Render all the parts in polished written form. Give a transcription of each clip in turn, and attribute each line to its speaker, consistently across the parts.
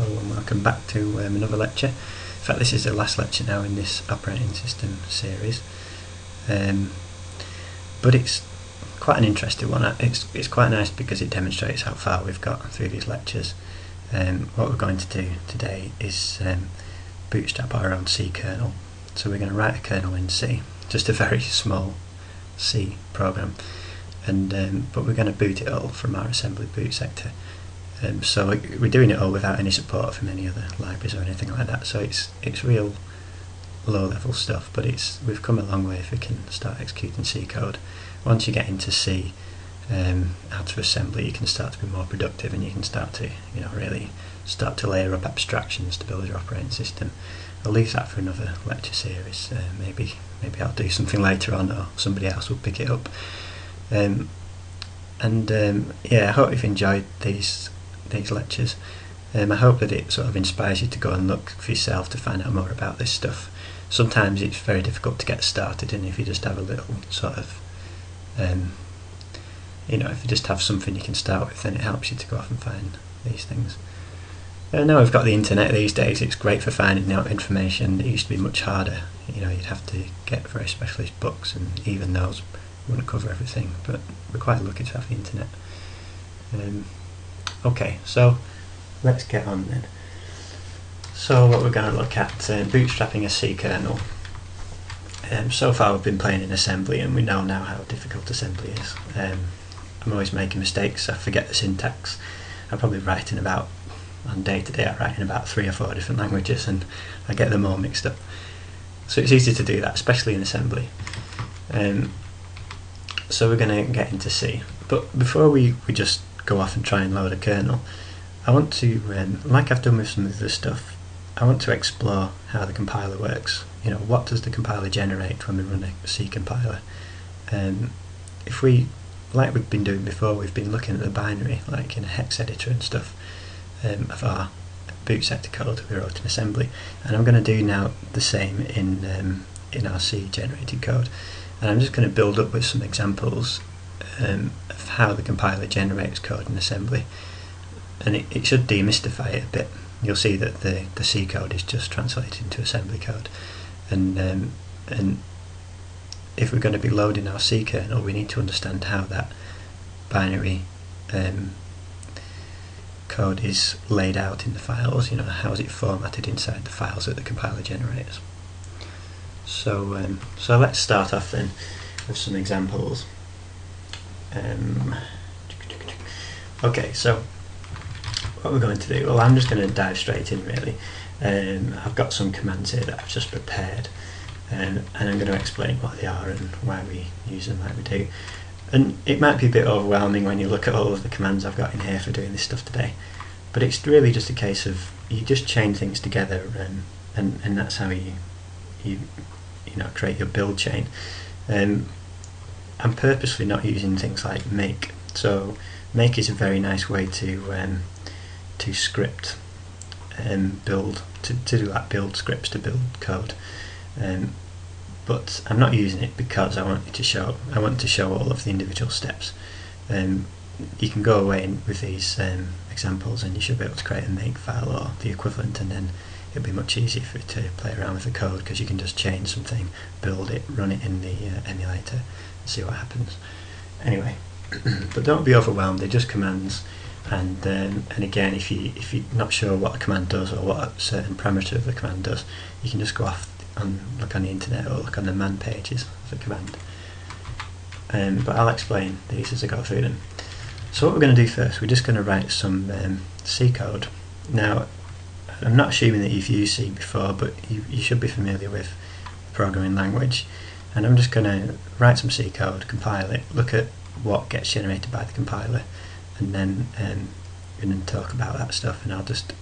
Speaker 1: Hello and welcome back to another lecture. In fact, this is the last lecture now in this operating system series, but it's quite an interesting one. It's quite nice because it demonstrates how far we've got through these lectures. What we're going to do today is bootstrap our own C kernel. So we're going to write a kernel in C, just a very small C program, but we're going to boot it all from our assembly boot sector. So we're doing it all without any support from any other libraries or anything like that. So it's real low-level stuff, but we've come a long way if we can start executing C code. Once you get into C, out of assembly, you can start to be more productive, and you can start to really start to layer up abstractions to build your operating system. I'll leave that for another lecture series. Maybe I'll do something later on, or somebody else will pick it up. Yeah, I hope you've enjoyed these lectures. I hope that it sort of inspires you to go and look for yourself to find out more about this stuff. Sometimes it's very difficult to get started, and if you just have a little sort of if you just have something you can start with, then it helps you to go off and find these things. Now we've got the internet these days, it's great for finding out information. It used to be much harder. You'd have to get very specialist books, and even those wouldn't cover everything, but we're quite lucky to have the internet. Okay, so let's get on then. So what we're going to look at, bootstrapping a C kernel. So far we've been playing in assembly, and we know now how difficult assembly is. I'm always making mistakes. I forget the syntax. I'm probably writing about, on day to day, I write in about 3 or 4 different languages, and I get them all mixed up. So it's easy to do that, especially in assembly. So we're going to get into C. But before we just go off and try and load a kernel, I want to, like I've done with some of the stuff, I want to explore how the compiler works. What does the compiler generate when we run a C compiler? If we, like we've been doing before, we've been looking at the binary, like in a hex editor and stuff, of our boot sector code we wrote in assembly, and I'm going to do now the same in our C generated code. And I'm just going to build up with some examples of how the compiler generates code in assembly, and it should demystify it a bit. You'll see that the C code is just translated into assembly code, and if we're going to be loading our C kernel, we need to understand how that binary code is laid out in the files. How is it formatted inside the files that the compiler generates. So let's start off then with some examples. Okay, so what we're going to do, well, I'm just going to dive straight in really. I've got some commands here that I've just prepared, and I'm going to explain what they are and why we use them like we do. And it might be a bit overwhelming when you look at all of the commands I've got in here for doing this stuff today, but it's really just a case of you just chain things together, and that's how you create your build chain. I'm purposely not using things like make. So make is a very nice way to script and build, to do like build scripts to build code. But I'm not using it because I want to show all of the individual steps. You can go away with these examples, and you should be able to create a make file or the equivalent, and then it'll be much easier for you to play around with the code, because you can just change something, build it, run it in the emulator, and see what happens. Anyway, but don't be overwhelmed. They're just commands, and again, if you're not sure what a command does or what a certain parameter of the command does, you can just go off and look on the internet or look on the man pages of the command. But I'll explain these as I go through them. So what we're going to do first, we're just going to write some C code. Now, I'm not assuming that you've used C before, but you should be familiar with the programming language. And I'm just going to write some C code, compile it, look at what gets generated by the compiler, and then talk about that stuff. And I'll just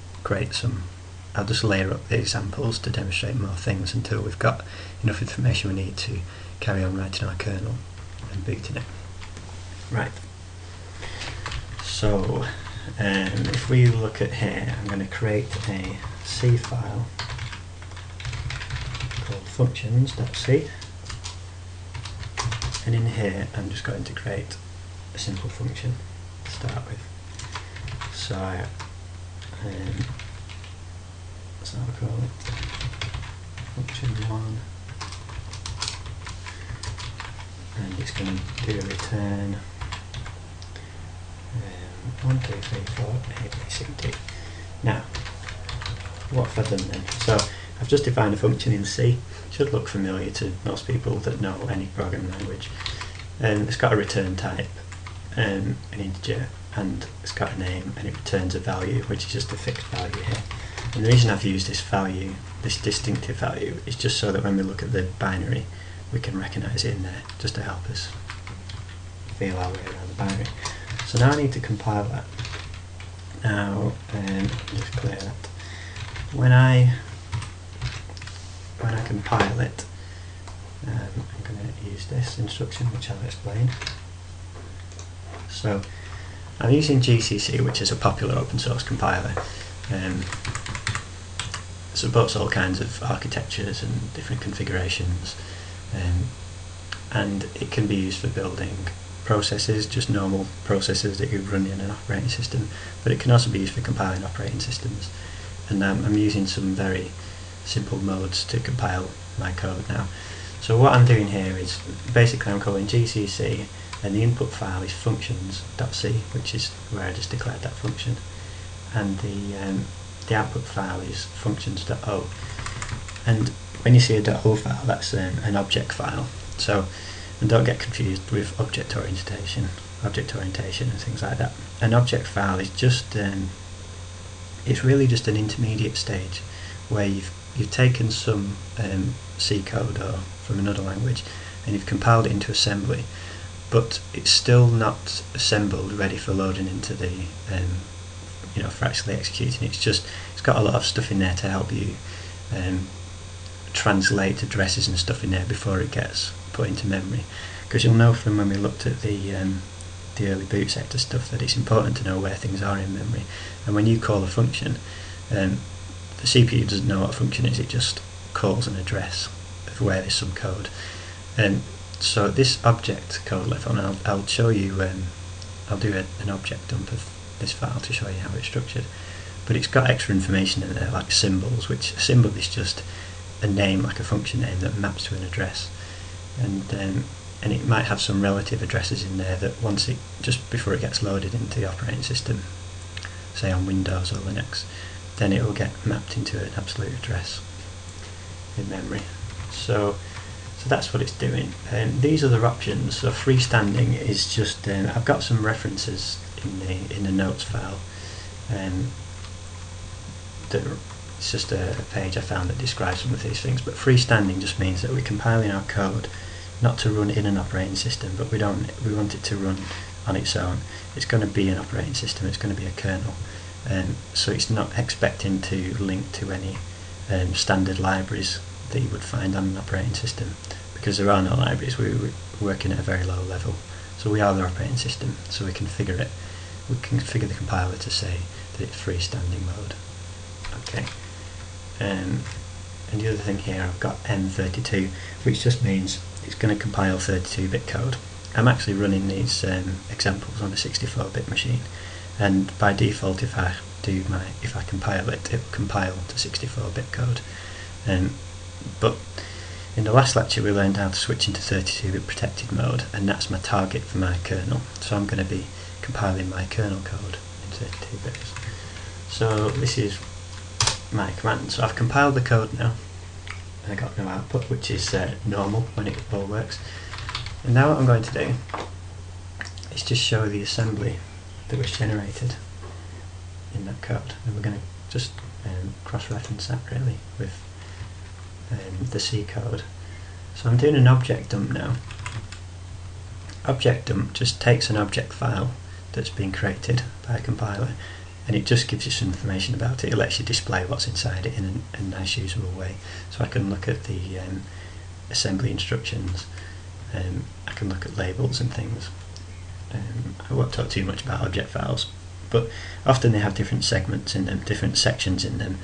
Speaker 1: layer up the examples to demonstrate more things until we've got enough information we need to carry on writing our kernel and booting it. Right. So if we look at here, I'm going to create a C file called functions.c, and in here I'm just going to create a simple function to start with. So So I'll call it function 1, and it's going to do a return 1, 2, 3, 4, A, B, C, D. Now, what have I done then? So I've just defined a function in C. It should look familiar to most people that know any programming language. It's got a return type, an integer, and it's got a name, and it returns a value, which is just a fixed value here. And the reason I've used this value, this distinctive value, is just so that when we look at the binary, we can recognise it in there, just to help us feel our way around the binary. So now I need to compile that. Now, just clear that. When I compile it, I'm going to use this instruction, which I'll explain. So I'm using GCC, which is a popular open source compiler. It supports all kinds of architectures and different configurations, and it can be used for building processes, just normal processes that you run in an operating system, but it can also be used for compiling operating systems. And I'm using some very simple modes to compile my code now. So what I'm doing here is basically I'm calling GCC, and the input file is functions.c, which is where I just declared that function, and the output file is functions.o. And when you see a .o file, that's an object file. So, and don't get confused with object orientation and things like that. An object file is just it's really just an intermediate stage where you've taken some C code or from another language and you've compiled it into assembly, but it's still not assembled ready for loading into the for actually executing it. It's got a lot of stuff in there to help you translate addresses and stuff in there before it gets put into memory, because you'll know from when we looked at the early boot sector stuff that it's important to know where things are in memory. And when you call a function, the CPU doesn't know what a function is, it just calls an address of where there's some code. So this object code level, and I'll show you, I'll do an object dump of this file to show you how it's structured, but it's got extra information in there like symbols, which a symbol is just a name, like a function name that maps to an address, and it might have some relative addresses in there that once it, just before it gets loaded into the operating system, say on Windows or Linux, then it will get mapped into an absolute address in memory. So that's what it's doing. These other options, so freestanding is just, I've got some references in the notes file. It's just a page I found that describes some of these things, but freestanding just means that we're compiling our code not to run in an operating system, but we want it to run on its own. It's going to be an operating system, it's going to be a kernel, so it's not expecting to link to any standard libraries that you would find on an operating system, because there are no libraries. We're working at a very low level, so we are the operating system, so we configure it. We can configure the compiler to say that it's freestanding mode. Okay, and the other thing here, I've got M32, which just means it's going to compile 32-bit code. I'm actually running these examples on a 64-bit machine, and by default, if I compile it, it will compile to 64-bit code. But in the last lecture, we learned how to switch into 32-bit protected mode, and that's my target for my kernel. So I'm going to be compiling my kernel code in 32 bits. So this is my command. So I've compiled the code now. I got no output, which is normal when it all works. And now what I'm going to do is just show the assembly that was generated in that code, and we're going to just cross-reference that really with the C code. So I'm doing an object dump now. Object dump just takes an object file that's been created by a compiler, and it just gives you some information about it. It lets you display what's inside it in a nice usable way. So I can look at the assembly instructions, I can look at labels and things. I won't talk too much about object files, but often they have different segments in them, different sections in them,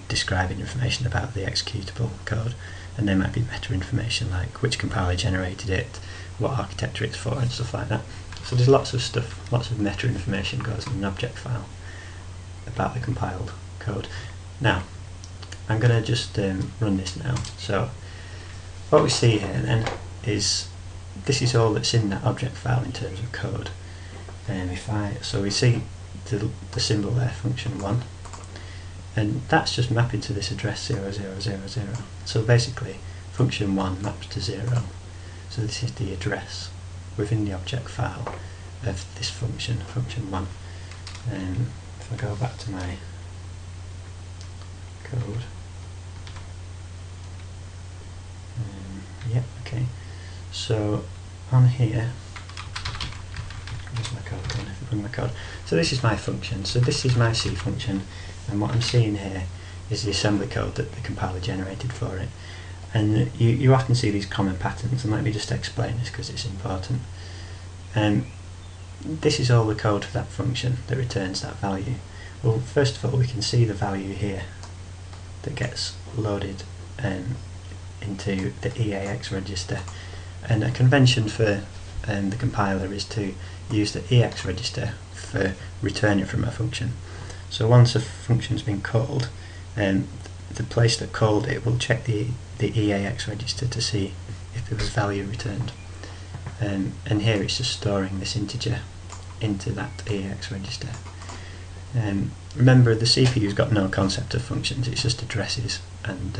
Speaker 1: describing information about the executable code, and there might be meta information like which compiler generated it, what architecture it's for, and stuff like that. So there's lots of stuff, lots of meta information goes in an object file about the compiled code. Now, I'm going to just run this now. So what we see here then is this is all that's in that object file in terms of code. And so we see the symbol there, function 1, and that's just mapping to this address 0000. So basically function 1 maps to 0. So this is the address within the object file of this function 1. And if I go back to my code, okay, so on here, where's my code going? If I bring my code, so this is my function, so this is my C function, and what I'm seeing here is the assembly code that the compiler generated for it. And you often see these common patterns, and let me just explain this because it's important. This is all the code for that function that returns that value. Well, first of all, we can see the value here that gets loaded into the EAX register, and a convention for the compiler is to use the EX register for returning from a function. So once a function's been called, the place that called it will check the EAX register to see if there was value returned, and here it's just storing this integer into that EAX register. Remember, the CPU's got no concept of functions, it's just addresses, and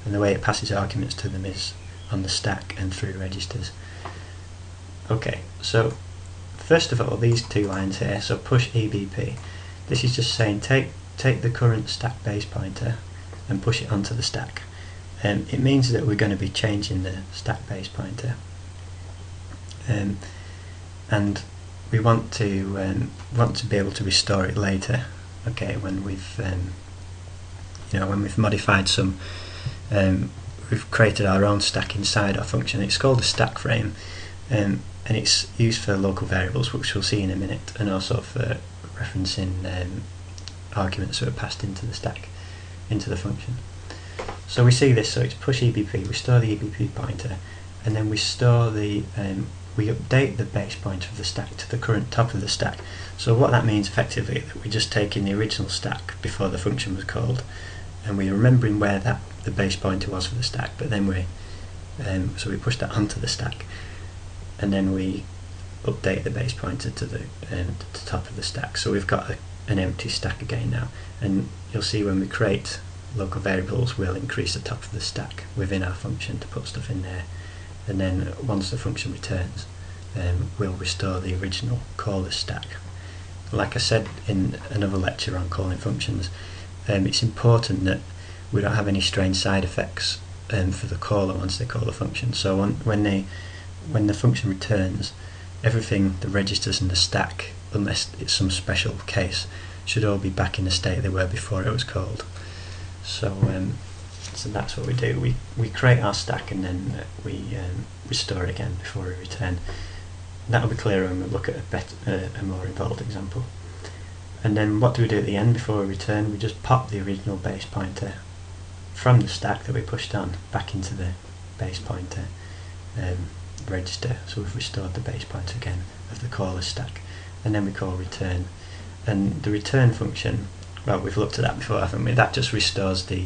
Speaker 1: and the way it passes arguments to them is on the stack and through registers. Okay, so first of all, these two lines here, so push EBP, this is just saying take the current stack base pointer and push it onto the stack. It means that we're going to be changing the stack base pointer, and we want to be able to restore it later. Okay, when we've when we've modified some, we've created our own stack inside our function. It's called a stack frame, and it's used for local variables, which we'll see in a minute, and also for referencing arguments that are passed into the stack, into the function. So we see this, so it's push EBP, we store the EBP pointer, and then we store the we update the base pointer of the stack to the current top of the stack. So what that means effectively is that we're just taking the original stack before the function was called, and we're remembering where the base pointer was for the stack, but then so we push that onto the stack, and then we update the base pointer to the top of the stack. So we've got an empty stack again now, and you'll see when we create local variables, we'll increase the top of the stack within our function to put stuff in there, and then once the function returns, we'll restore the original caller stack. Like I said in another lecture on calling functions, it's important that we don't have any strange side effects for the caller once they call the function. So when the function returns, everything, the registers and the stack, unless it's some special case, should all be back in the state they were before it was called. So that's what we do. We create our stack, and then we restore it again before we return. That'll be clearer when we look at a more involved example. And then what do we do at the end before we return? We just pop the original base pointer from the stack that we pushed on back into the base pointer register. So we've restored the base pointer again of the caller stack, and then we call return. And the return function, well, we've looked at that before, haven't we? That just restores the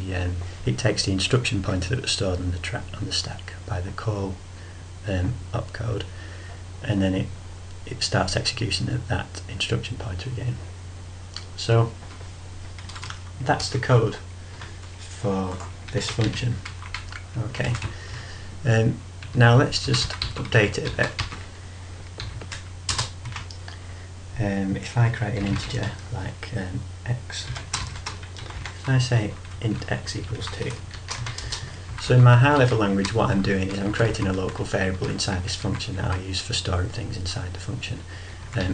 Speaker 1: it takes the instruction pointer that was stored on the stack by the call opcode, and then it starts execution of that instruction pointer again. So that's the code for this function. Okay, now let's just update it a bit. If I create an integer like x, if I say int x equals 2, so in my high level language what I'm doing is I'm creating a local variable inside this function that I use for storing things inside the function.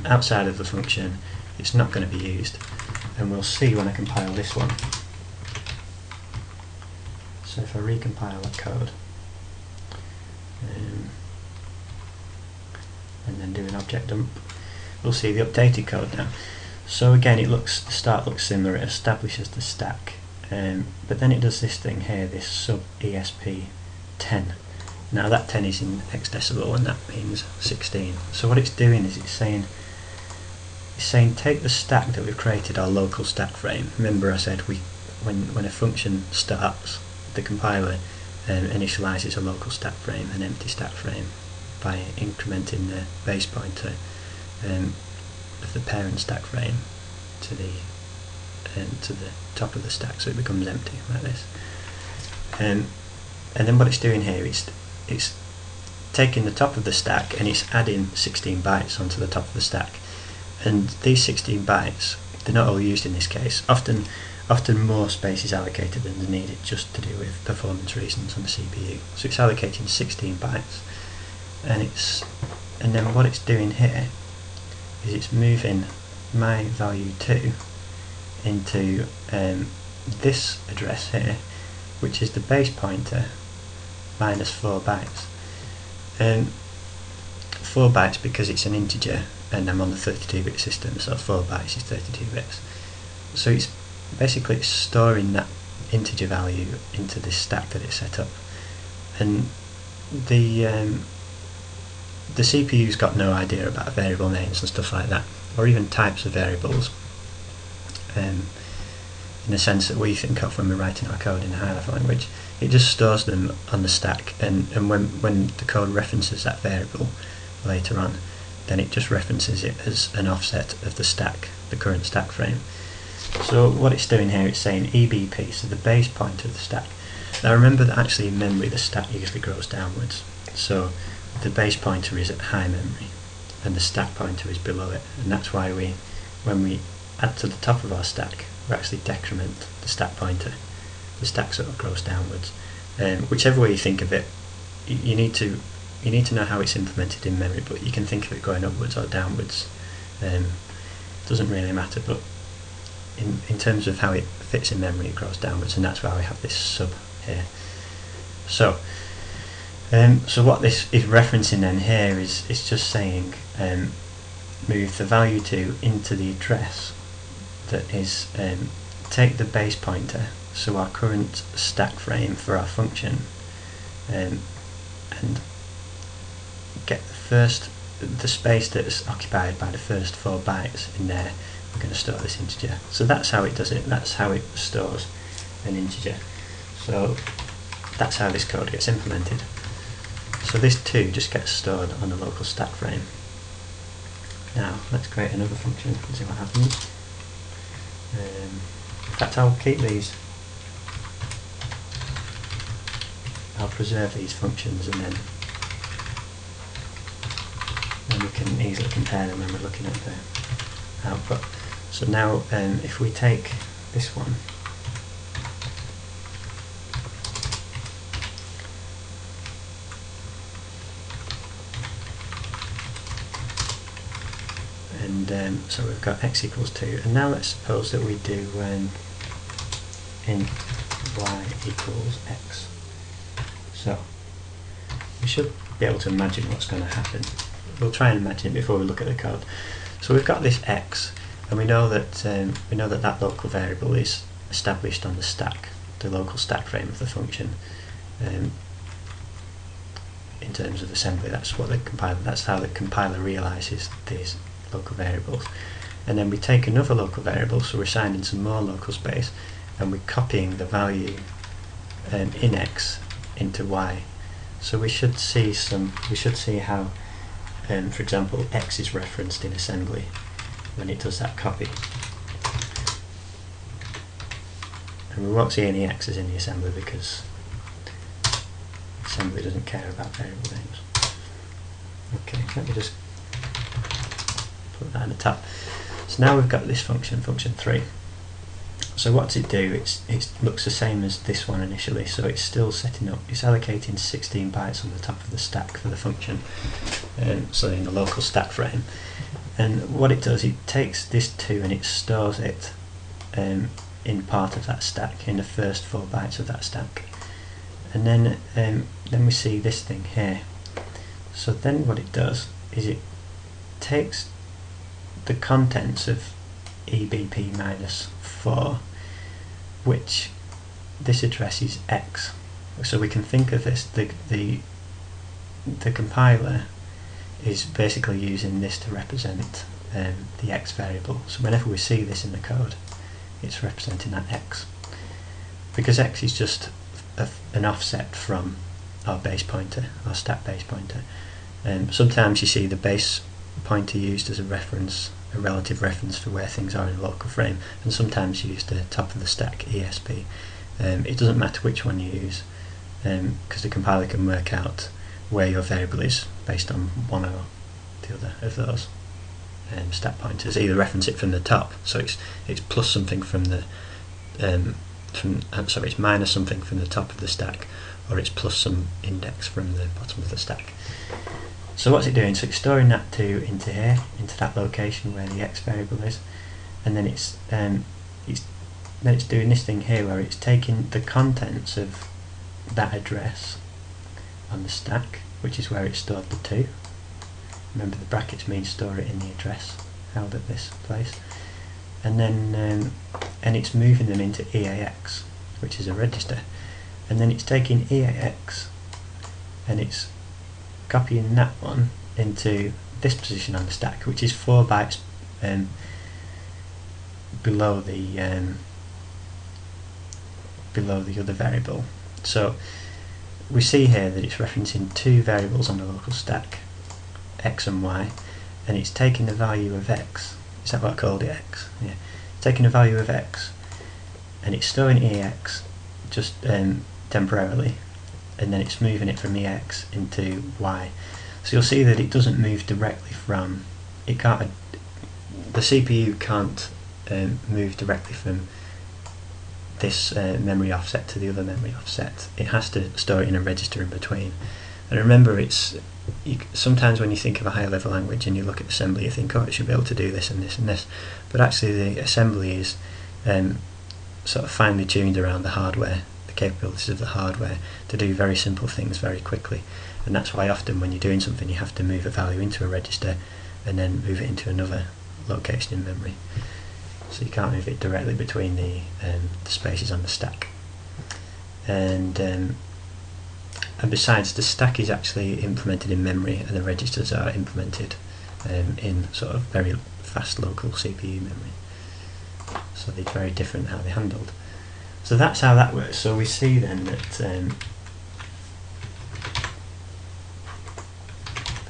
Speaker 1: Outside of the function it's not going to be used, and we'll see when I compile this one. So if I recompile that code and then do an object dump, we'll see the updated code now. So again, the start looks similar, it establishes the stack, but then it does this thing here, this sub ESP 10. Now that 10 is in hexadecimal, and that means 16. So what it's doing is it's saying take the stack that we've created, our local stack frame. Remember I said we when a function starts, the compiler initializes a local stack frame, an empty stack frame, by incrementing the base pointer of the parent stack frame to the top of the stack, so it becomes empty like this. And then what it's doing here is it's taking the top of the stack and it's adding 16 bytes onto the top of the stack. And these 16 bytes, they're not all used in this case. Often more space is allocated than is needed, just to do with performance reasons on the CPU. So it's allocating 16 bytes, and then what it's doing here is it's moving my value 2 into this address here, which is the base pointer minus 4 bytes. 4 bytes because it's an integer and I'm on the 32-bit system, so 4 bytes is 32 bits. So it's basically storing that integer value into this stack that it's set up, and the CPU's got no idea about variable names and stuff like that, or even types of variables, in the sense that we think of when we're writing our code in a high-level language. It just stores them on the stack, and when the code references that variable later on, then it just references it as an offset of the stack, the current stack frame. So what it's doing here, it's saying EBP, so the base pointer of the stack. Now remember that actually in memory the stack usually grows downwards, so the base pointer is at high memory and the stack pointer is below it, and that's why when we add to the top of our stack, we actually decrement the stack pointer. The stack sort of grows downwards. Whichever way you think of it, you need to know how it's implemented in memory, but you can think of it going upwards or downwards. Doesn't really matter, but in terms of how it fits in memory, it grows downwards, and that's why we have this sub here. So what this is referencing then here is just saying move the value 2 into the address that is take the base pointer, so our current stack frame for our function, and get the space that's occupied by the first 4 bytes in there. We're going to store this integer. So that's how it does it. That's how it stores an integer. So that's how this code gets implemented. So this 2 just gets stored on the local stack frame. Now let's create another function and see what happens. In fact, I'll keep these. I'll preserve these functions, and then we can easily compare them when we're looking at the output. So now if we take this one, and so we've got x equals 2, and now let's suppose that we do int y equals x. So we should be able to imagine what's going to happen. We'll try and imagine it before we look at the code. So we've got this x, and we know that that local variable is established on the stack, the local stack frame of the function. In terms of assembly, that's how the compiler realizes these local variables. And then we take another local variable, so we're assigning some more local space, and we're copying the value in x into y. So we should see how, for example, x is referenced in assembly when it does that copy. And we won't see any x's in the assembly because assembly doesn't care about variable names. Okay, let me just put that in the top. So now we've got this function 3. So what does it do? It looks the same as this one initially, so it's still setting up, it's allocating 16 bytes on the top of the stack for the function, so in the local stack frame. And what it does, it takes this 2 and it stores it in part of that stack, in the first 4 bytes of that stack. And then we see this thing here. So then what it does is it takes the contents of EBP minus 4, which this address is x. So we can think of this, the compiler is basically using this to represent the x variable. So whenever we see this in the code, it's representing that x. because x is just an offset from our base pointer, our stack base pointer. Sometimes you see the base pointer used as a reference, a relative reference for where things are in a local frame, and sometimes you use the top of the stack ESP. It doesn't matter which one you use, because the compiler can work out where your variable is based on one or the other of those stack pointers. Either reference it from the top, so it's plus something from the it's minus something from the top of the stack, or it's plus some index from the bottom of the stack. So what's it doing? So it's storing that into here, into that location where the x variable is, and then it's doing this thing here where it's taking the contents of that address on the stack, which is where it stored the 2. Remember, the brackets mean store it in the address held at this place, and then and it's moving them into EAX, which is a register, and then it's taking EAX and it's copying that one into this position on the stack, which is 4 bytes below the other variable. So we see here that it's referencing 2 variables on the local stack, x and y, and it's taking the value of x. Is that what I called it, x? Yeah. It's taking the value of x and it's storing EX just temporarily, and then it's moving it from EX into Y. So you'll see that it doesn't move directly from, the CPU can't move directly from this memory offset to the other memory offset. It has to store it in a register in between. And remember, sometimes when you think of a higher level language and you look at assembly, you think, oh, it should be able to do this and this and this, but actually the assembly is sort of finely tuned around the hardware, the capabilities of the hardware, to do very simple things very quickly. And that's why often when you're doing something you have to move a value into a register and then move it into another location in memory. So you can't move it directly between the spaces on the stack. And besides, the stack is actually implemented in memory and the registers are implemented in sort of very fast local CPU memory. So they're very different how they're handled. So that's how that works. So we see then that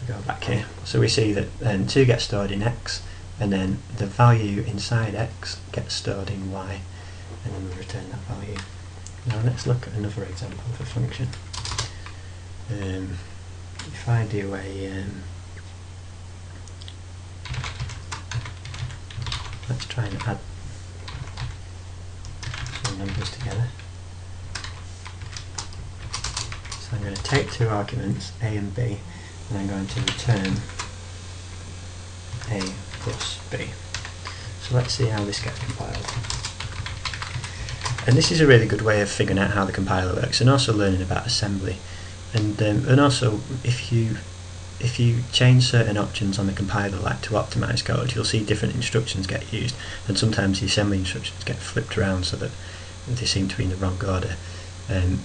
Speaker 1: go back here. So we see that 2 gets stored in x, and then the value inside x gets stored in y, and then we return that value. Now let's look at another example of a function. If I do let's try and add some numbers together. So I'm going to take 2 arguments, a and b, and I'm going to return a plus b. So let's see how this gets compiled. And this is a really good way of figuring out how the compiler works, and also learning about assembly. And also, if you change certain options on the compiler, like to optimize code, you'll see different instructions get used, and sometimes the assembly instructions get flipped around so that they seem to be in the wrong order. And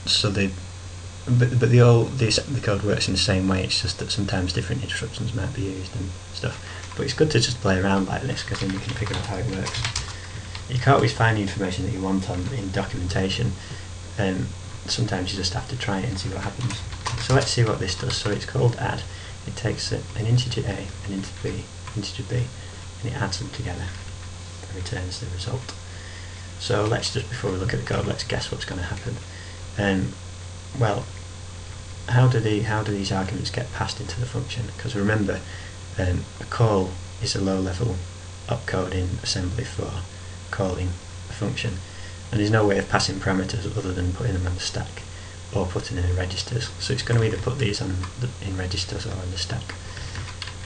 Speaker 1: so the assembly code works in the same way. It's just that sometimes different instructions might be used and stuff. But it's good to just play around like this, because then you can figure out how it works. You can't always find the information that you want in documentation, and sometimes you just have to try it and see what happens. So let's see what this does. So it's called add. It takes an integer a, an integer b, and it adds them together and returns the result. So let's just, before we look at the code, let's guess what's going to happen. Well, how do these arguments get passed into the function? Because remember, a call is a low-level opcode in assembly for calling a function, and there's no way of passing parameters other than putting them on the stack or putting them in registers. So it's going to either put these in registers or on the stack.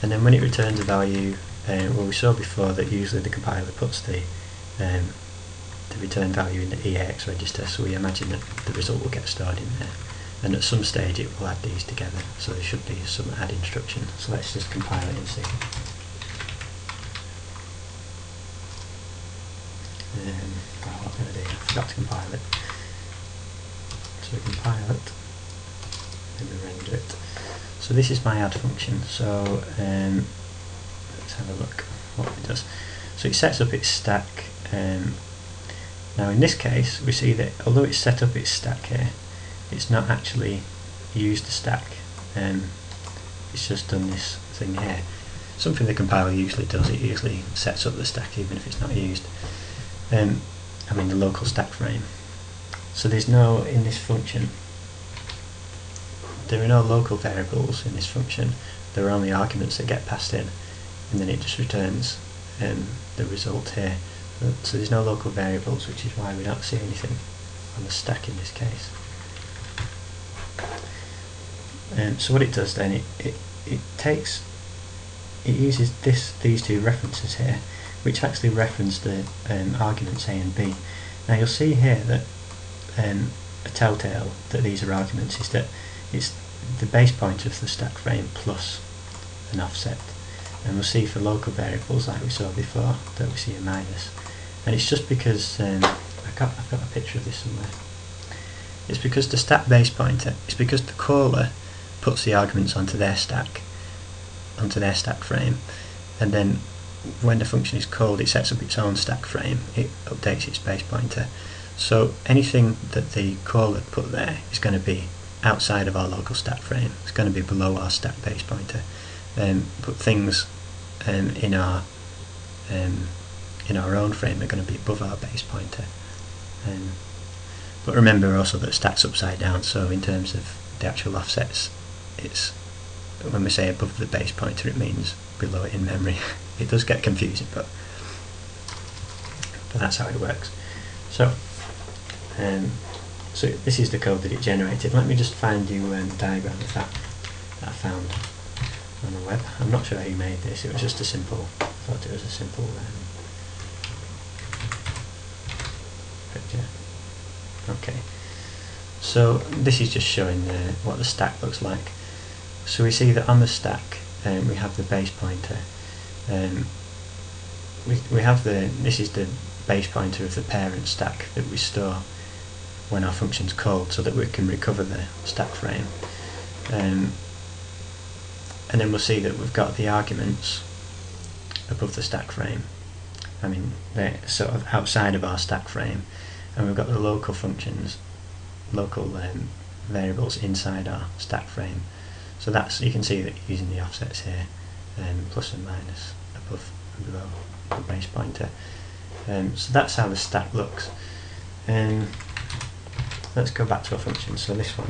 Speaker 1: And then when it returns a value, well, we saw before that usually the compiler puts the return value in the EAX register, so we imagine that the result will get stored in there, and at some stage it will add these together, so there should be some add instruction. So let's just compile it and see. What I'm going to do, I forgot to compile it. So we compile it, then we render it. So this is my add function. So let's have a look what it does. So it sets up its stack, Now in this case we see that although it's set up its stack here, it's not actually used the stack, it's just done this thing here. Something the compiler usually does, it usually sets up the stack even if it's not used. I mean the local stack frame. So there's no, in this function, there are no local variables in this function, there are only arguments that get passed in, and then it just returns the result here. So there's no local variables, which is why we don't see anything on the stack in this case. So what it does then, it uses these two references here, which actually reference the arguments A and B. Now you'll see here that a telltale that these are arguments is that it's the base pointer of the stack frame plus an offset. And we'll see for local variables, like we saw before, that we see a minus. And it's just because I've got a picture of this somewhere. It's because the stack base pointer, it's because the caller puts the arguments onto their stack frame, and then when the function is called, it sets up its own stack frame, it updates its base pointer. So anything that the caller put there is going to be outside of our local stack frame. It's going to be below our stack base pointer. But things in our own frame are going to be above our base pointer. But remember also that stack's upside down, so in terms of the actual offsets, it's, when we say above the base pointer, it means below it in memory. It does get confusing, but that's how it works. So so this is the code that it generated. Let me just find you a diagram of that I found on the web. I'm not sure who made this. It was just a simple, I thought it was a simple picture. Okay, so this is just showing what the stack looks like. So we see that on the stack we have the base pointer. We have this is the base pointer of the parent stack that we store when our function's called, so that we can recover the stack frame. And then we'll see that we've got the arguments above the stack frame. I mean, they're sort of outside of our stack frame, and we've got the local functions, local variables inside our stack frame. So that's, you can see that using the offsets here, plus and minus above and below the base pointer. So that's how the stack looks. Let's go back to our function. So this one,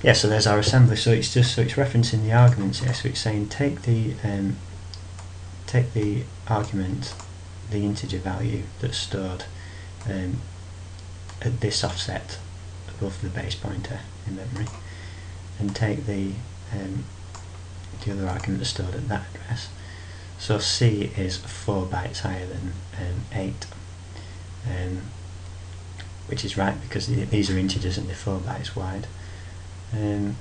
Speaker 1: yeah. So there's our assembly. So it's referencing the arguments here. So it's saying take the argument, the integer value that's stored at this offset above the base pointer in memory, and take the other argument that's stored at that address. So C is 4 bytes higher than 8, which is right because these are integers and they're 4 bytes wide. And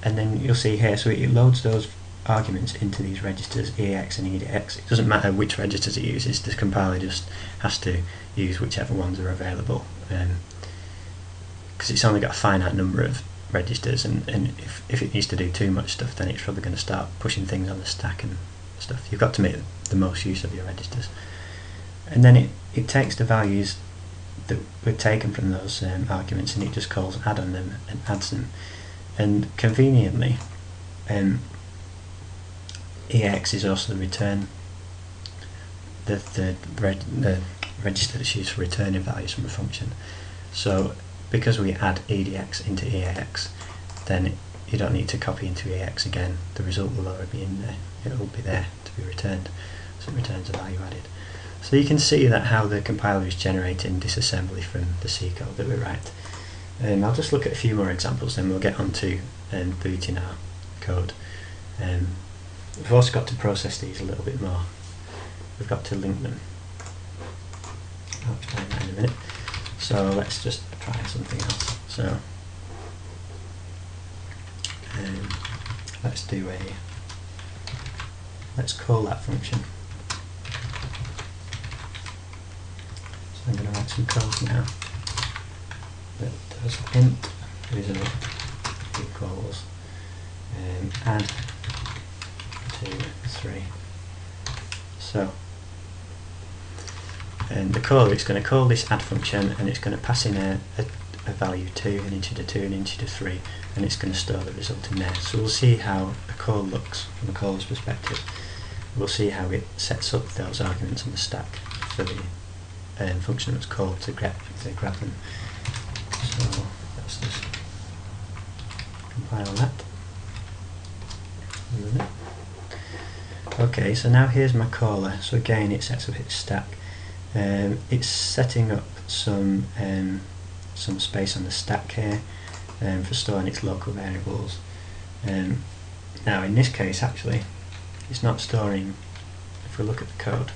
Speaker 1: then you'll see here, so it loads those arguments into these registers EAX and EDX. It doesn't matter which registers it uses, the compiler just has to use whichever ones are available, because it's only got a finite number of registers, and if it needs to do too much stuff, then it's probably going to start pushing things on the stack and stuff. You've got to make the most use of your registers. And then it takes the values that were taken from those arguments, and it just calls add on them and adds them. And conveniently, EX is also the return, the register that's used for returning values from a function. So because we add EDX into EAX, then you don't need to copy into EAX again. The result will already be in there. It will be there to be returned. So it returns a value added. So you can see that how the compiler is generating disassembly from the C code that we write. I'll just look at a few more examples, then we'll get on to booting our code. We've also got to process these a little bit more. We've got to link them. I'll explain that in a minute. So let's just try something else. So let's call that function. So I'm going to write some code now that does int result equals add 2, 3. So the caller, it's going to call this add function, and it's going to pass in a value 2, an integer 2, an integer 3, and it's going to store the result in there. So we'll see how a call looks from a caller's perspective. We'll see how it sets up those arguments on the stack for the function that's called to grab them. So let's just compile that. Okay, so now here's my caller. So again, it sets up its stack. It's setting up some space on the stack here for storing its local variables. Now in this case, actually, it's not storing. If we look at the code,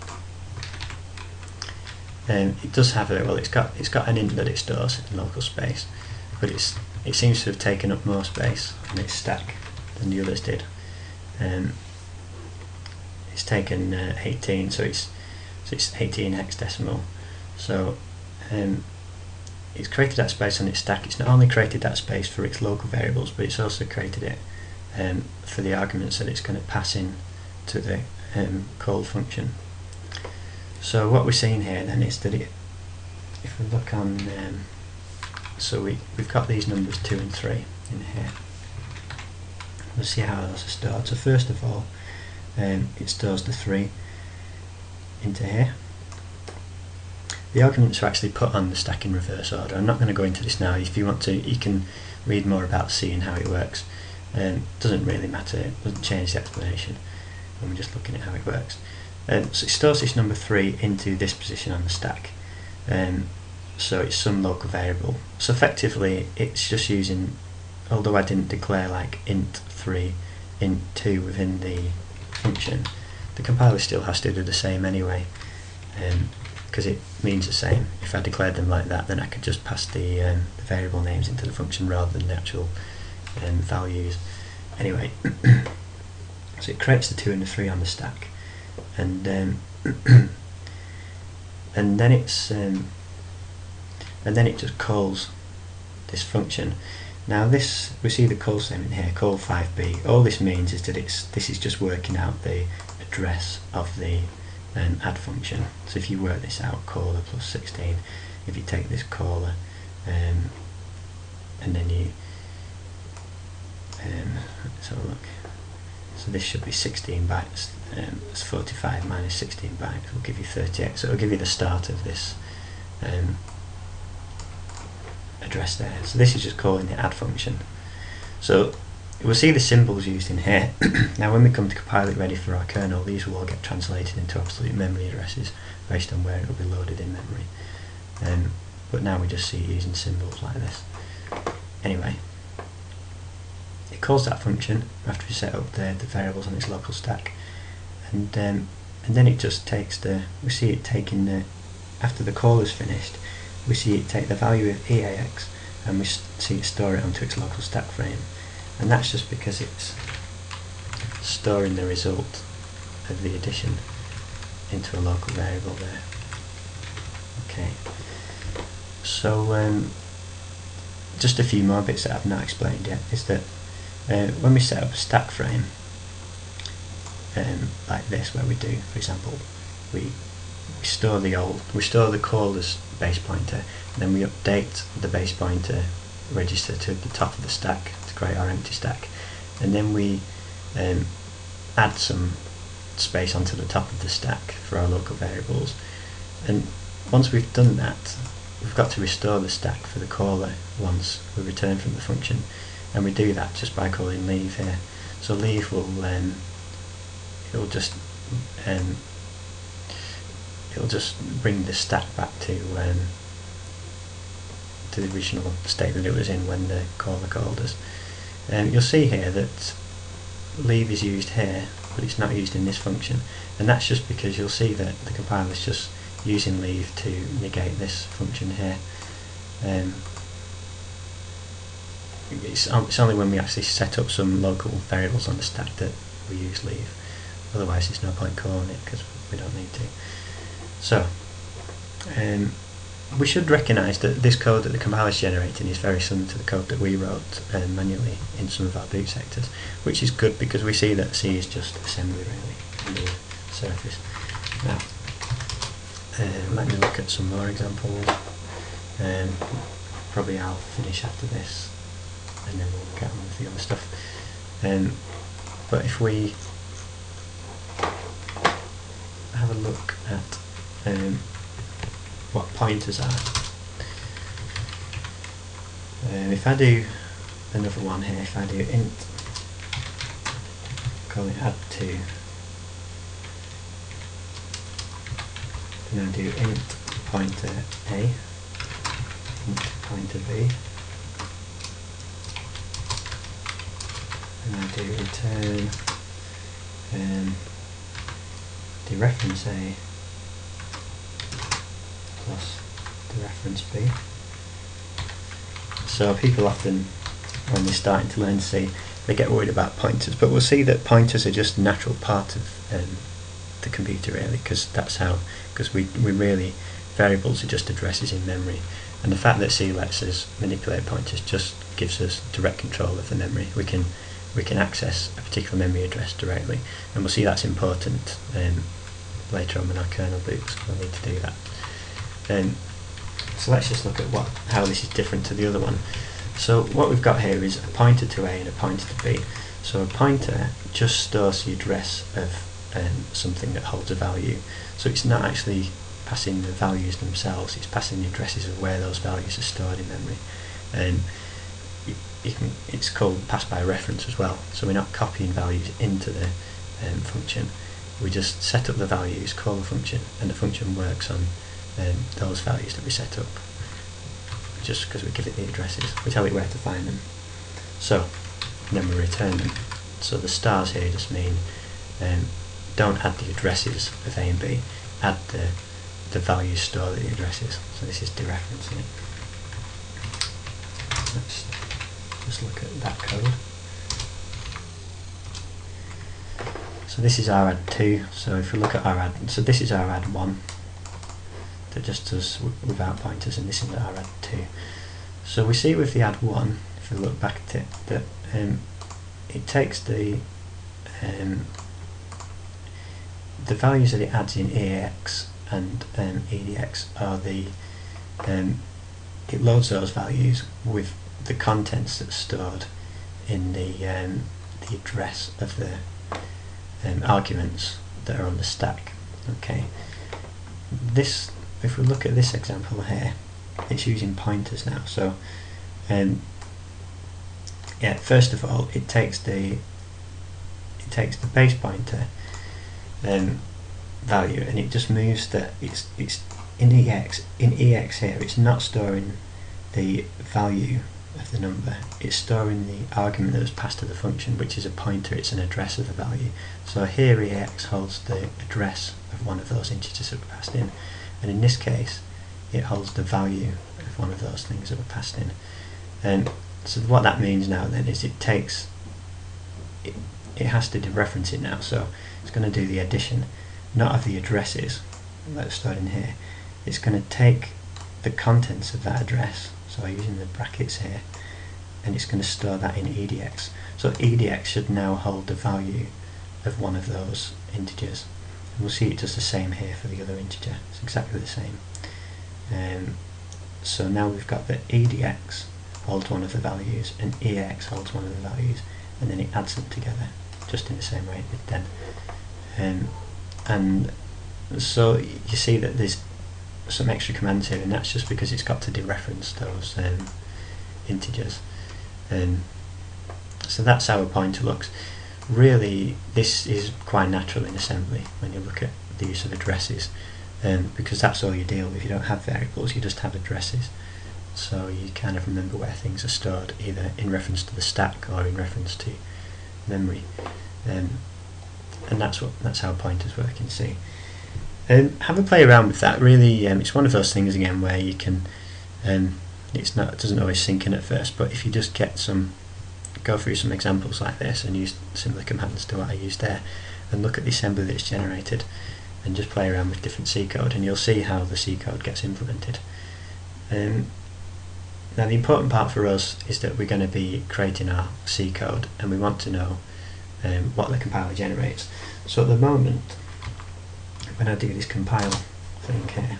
Speaker 1: it does have it's got an int that it stores in local space, but it seems to have taken up more space on its stack than the others did. It's taken 18, so it's 18 hexadecimal. So it's created that space on its stack. It's not only created that space for its local variables, but it's also created it for the arguments that it's going to pass in to the call function. So what we're seeing here then is that if we look on, so we've got these numbers 2 and 3 in here. We'll see how those are stored. So first of all, it stores the 3 into here. The arguments are actually put on the stack in reverse order. I'm not going to go into this now. If you want to, you can read more about C and how it works. Doesn't really matter, it doesn't change the explanation when we're just looking at how it works. So it stores this number 3 into this position on the stack. So it's some local variable. So effectively it's just using, although I didn't declare like int 3, int 2 within the function, the compiler still has to do the same anyway, because it means the same. If I declared them like that, then I could just pass the variable names into the function rather than the actual values. Anyway, so it creates the 2 and the 3 on the stack, and then it just calls this function. Now this, we see the call statement here, call 5b. All this means is that this is just working out the address of the add function. So if you work this out, caller plus 16, if you take this caller and then you let's have a look. So this should be 16 bytes. It's 45 minus 16 bytes will give you 38. So it'll give you the start of this address there. So this is just calling the add function. So we'll see the symbols used in here. Now when we come to compile it ready for our kernel, these will all get translated into absolute memory addresses based on where it will be loaded in memory. But now we just see it using symbols like this. Anyway, it calls that function after we set up the variables on its local stack, and then it just takes we see it taking after the call is finished, we see it take the value of EAX and we see it store it onto its local stack frame, and that's just because it's storing the result of the addition into a local variable there. Okay, so just a few more bits that I've not explained yet is that when we set up a stack frame like this, where we do, for example, we store the caller's base pointer, and then we update the base pointer register to the top of the stack to create our empty stack, and then we add some space onto the top of the stack for our local variables. And once we've done that, we've got to restore the stack for the caller once we return from the function, and we do that just by calling leave here. So leave will it'll just bring the stack back to the original state that it was in when the caller called us. You'll see here that leave is used here, but it's not used in this function, and that's just because you'll see that the compiler is just using leave to negate this function here. It's only when we actually set up some local variables on the stack that we use leave. Otherwise there's no point calling it because we don't need to. So we should recognise that this code that the compiler is generating is very similar to the code that we wrote manually in some of our boot sectors, which is good because we see that C is just assembly really on the surface. Now, let me look at some more examples. Probably I'll finish after this and then we'll get on with the other stuff. But if we have a look at what pointers are, if I do another one here, if I do int, call it add2, and I do int pointer A, int pointer B, and I do return dereference A plus dereference B. So people often, when they're starting to learn C, they get worried about pointers, but we'll see that pointers are just a natural part of the computer really, because that's how, because we really, variables are just addresses in memory, and the fact that C lets us manipulate pointers just gives us direct control of the memory. We can access a particular memory address directly, and we'll see that's important later on when our kernel boots. We'll need to do that. So let's just look at how this is different to the other one. So what we've got here is a pointer to A and a pointer to B. So a pointer just stores the address of something that holds a value. So it's not actually passing the values themselves, it's passing the addresses of where those values are stored in memory. It's called pass by reference as well, so we're not copying values into the function. We just set up the values, call the function, and the function works on those values that we set up, just because we give it the addresses. We tell it where to find them. So then we return them. So the stars here just mean don't add the addresses of A and B, add the values stored at the addresses. So this is dereferencing it. Let's just look at that code. So this is our add2. So if we look at our add, so this is our add1 that just does without pointers, and this is our add2. So we see with the add1, if we look back at it, that it takes the values that it adds in EAX and EDX are it loads those values with the contents that's stored in the address of the arguments that are on the stack. Okay. This, if we look at this example here, it's using pointers now. So yeah, first of all, it takes the base pointer value, and it just moves that it's in EX here. It's not storing the value of the number, it's storing the argument that was passed to the function, which is a pointer. It's an address of the value. So here EX holds the address of one of those integers that were passed in, and in this case it holds the value of one of those things that were passed in. And so what that means now then is it has to dereference it now. So it's going to do the addition, not of the addresses that are stored in here. It's going to take the contents of that address, so using the brackets here, and it's going to store that in EDX. So EDX should now hold the value of one of those integers. And we'll see it does the same here for the other integer. It's exactly the same. So now we've got that EDX holds one of the values and EX holds one of the values, and then it adds them together just in the same way it did then. And so you see that there's some extra commands here, and that's just because it's got to dereference those integers. So that's how a pointer looks. Really, this is quite natural in assembly when you look at the use of addresses, because that's all you deal with. You don't have variables, you just have addresses. So you kind of remember where things are stored, either in reference to the stack or in reference to memory. And that's how pointers work in C. Have a play around with that. Really, it's one of those things again where you can. It doesn't always sink in at first, but if you just go through some examples like this and use similar commands to what I used there, and look at the assembly that's generated, and just play around with different C code, and you'll see how the C code gets implemented. Now the important part for us is that we're going to be creating our C code, and we want to know what the compiler generates. So at the moment, when I do this compile thing here.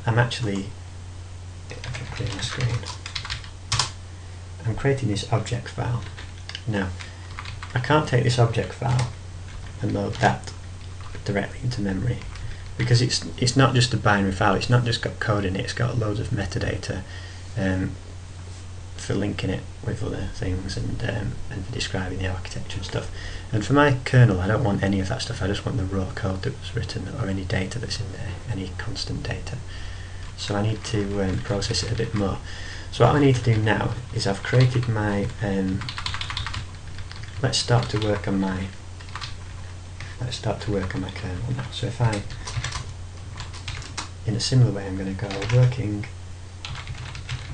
Speaker 1: I'm actually, if I can clear my screen, I'm creating this object file. Now, I can't take this object file and load that directly into memory, because it's not just a binary file, it's not just got code in it, it's got loads of metadata for linking it with other things and for describing the architecture and stuff. And for my kernel, I don't want any of that stuff, I just want the raw code that was written, or any data that's in there, any constant data. So I need to process it a bit more. So what I need to do now is I've created my, let's start to work on my kernel now. So if I, in a similar way, I'm going to go working,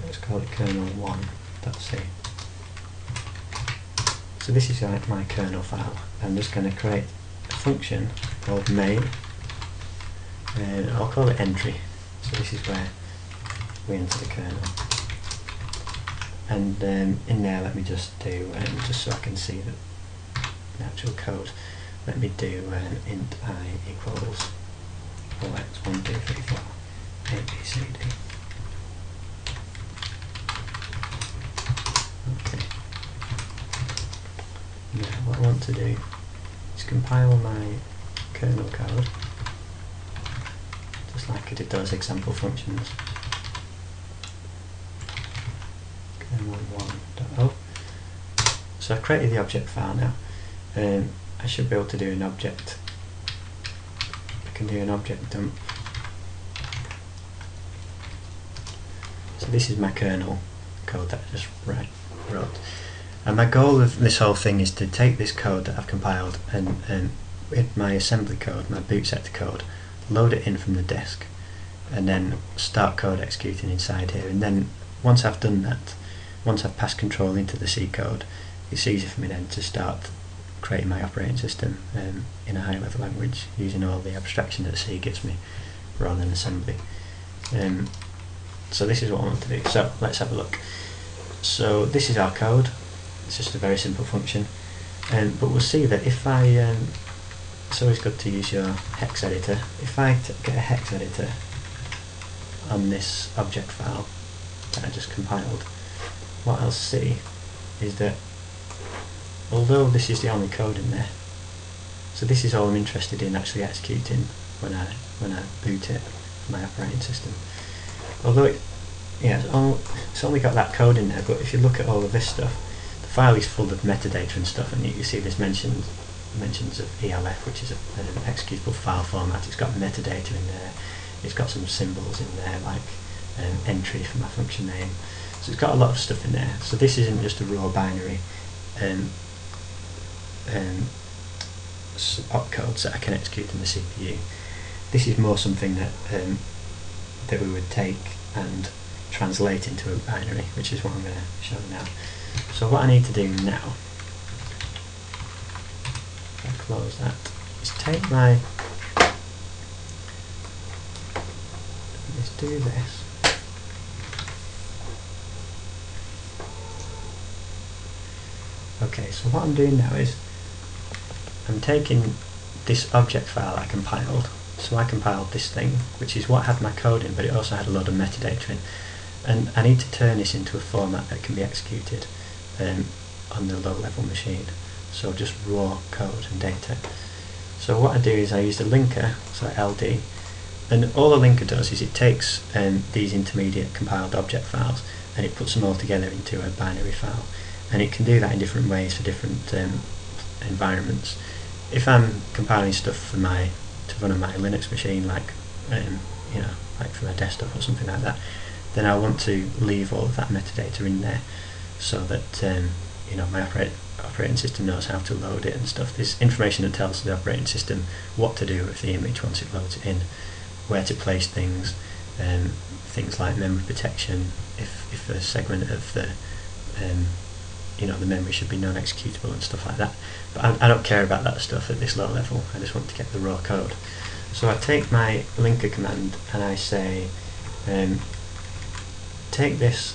Speaker 1: let's call it kernel1.c. So this is like my kernel file. I'm just going to create a function called main, and I'll call it entry. So this is where we enter the kernel. And in there, let me just do, just so I can see the actual code, let me do int I equals x 1 2 3 4 a b c d. Okay. Now what I want to do is compile my kernel code, just like I did those example functions. Kernel1.o. So I've created the object file now. I should be able to do an object. I can do an object dump. So this is my kernel code that I just wrote. And my goal of this whole thing is to take this code that I've compiled and with my assembly code, my boot sector code, load it in from the disk, and then start code executing inside here. And then once I've done that, once I've passed control into the C code, it's easy for me then to start creating my operating system in a high level language using all the abstraction that C gives me rather than assembly. So this is what I want to do. So let's have a look. So this is our code. It's just a very simple function, but we'll see that if I it's always good to use your hex editor. If I get a hex editor on this object file that I just compiled, what I'll see is that although this is the only code in there, so this is all I'm interested in actually executing when I boot it, my operating system. Although it's only got that code in there, but if you look at all of this stuff, the file is full of metadata and stuff, and you see there's mentions of ELF, which is an executable file format. It's got metadata in there, it's got some symbols in there like entry for my function name, so it's got a lot of stuff in there. So this isn't just a raw binary opcodes that I can execute in the CPU. This is more something that that we would take and translate into a binary, which is what I'm going to show now. So what I need to do now, if I close that, is take my, let's do this. Okay, so what I'm doing now is I'm taking this object file I compiled. So I compiled this thing, which is what had my code in, but it also had a lot of metadata in. And I need to turn this into a format that can be executed on the low-level machine. So just raw code and data. So what I do is I use the linker, so LD, and all the linker does is it takes these intermediate compiled object files and it puts them all together into a binary file. And it can do that in different ways for different environments. If I'm compiling stuff for to run on my Linux machine, like like for my desktop or something like that, then I want to leave all of that metadata in there, so that my operating system knows how to load it and stuff. There's information that tells the operating system what to do with the image once it loads it in, where to place things, things like memory protection, if a segment of the the memory should be non-executable and stuff like that. But I don't care about that stuff at this low level. I just want to get the raw code. So I take my linker command and I say take this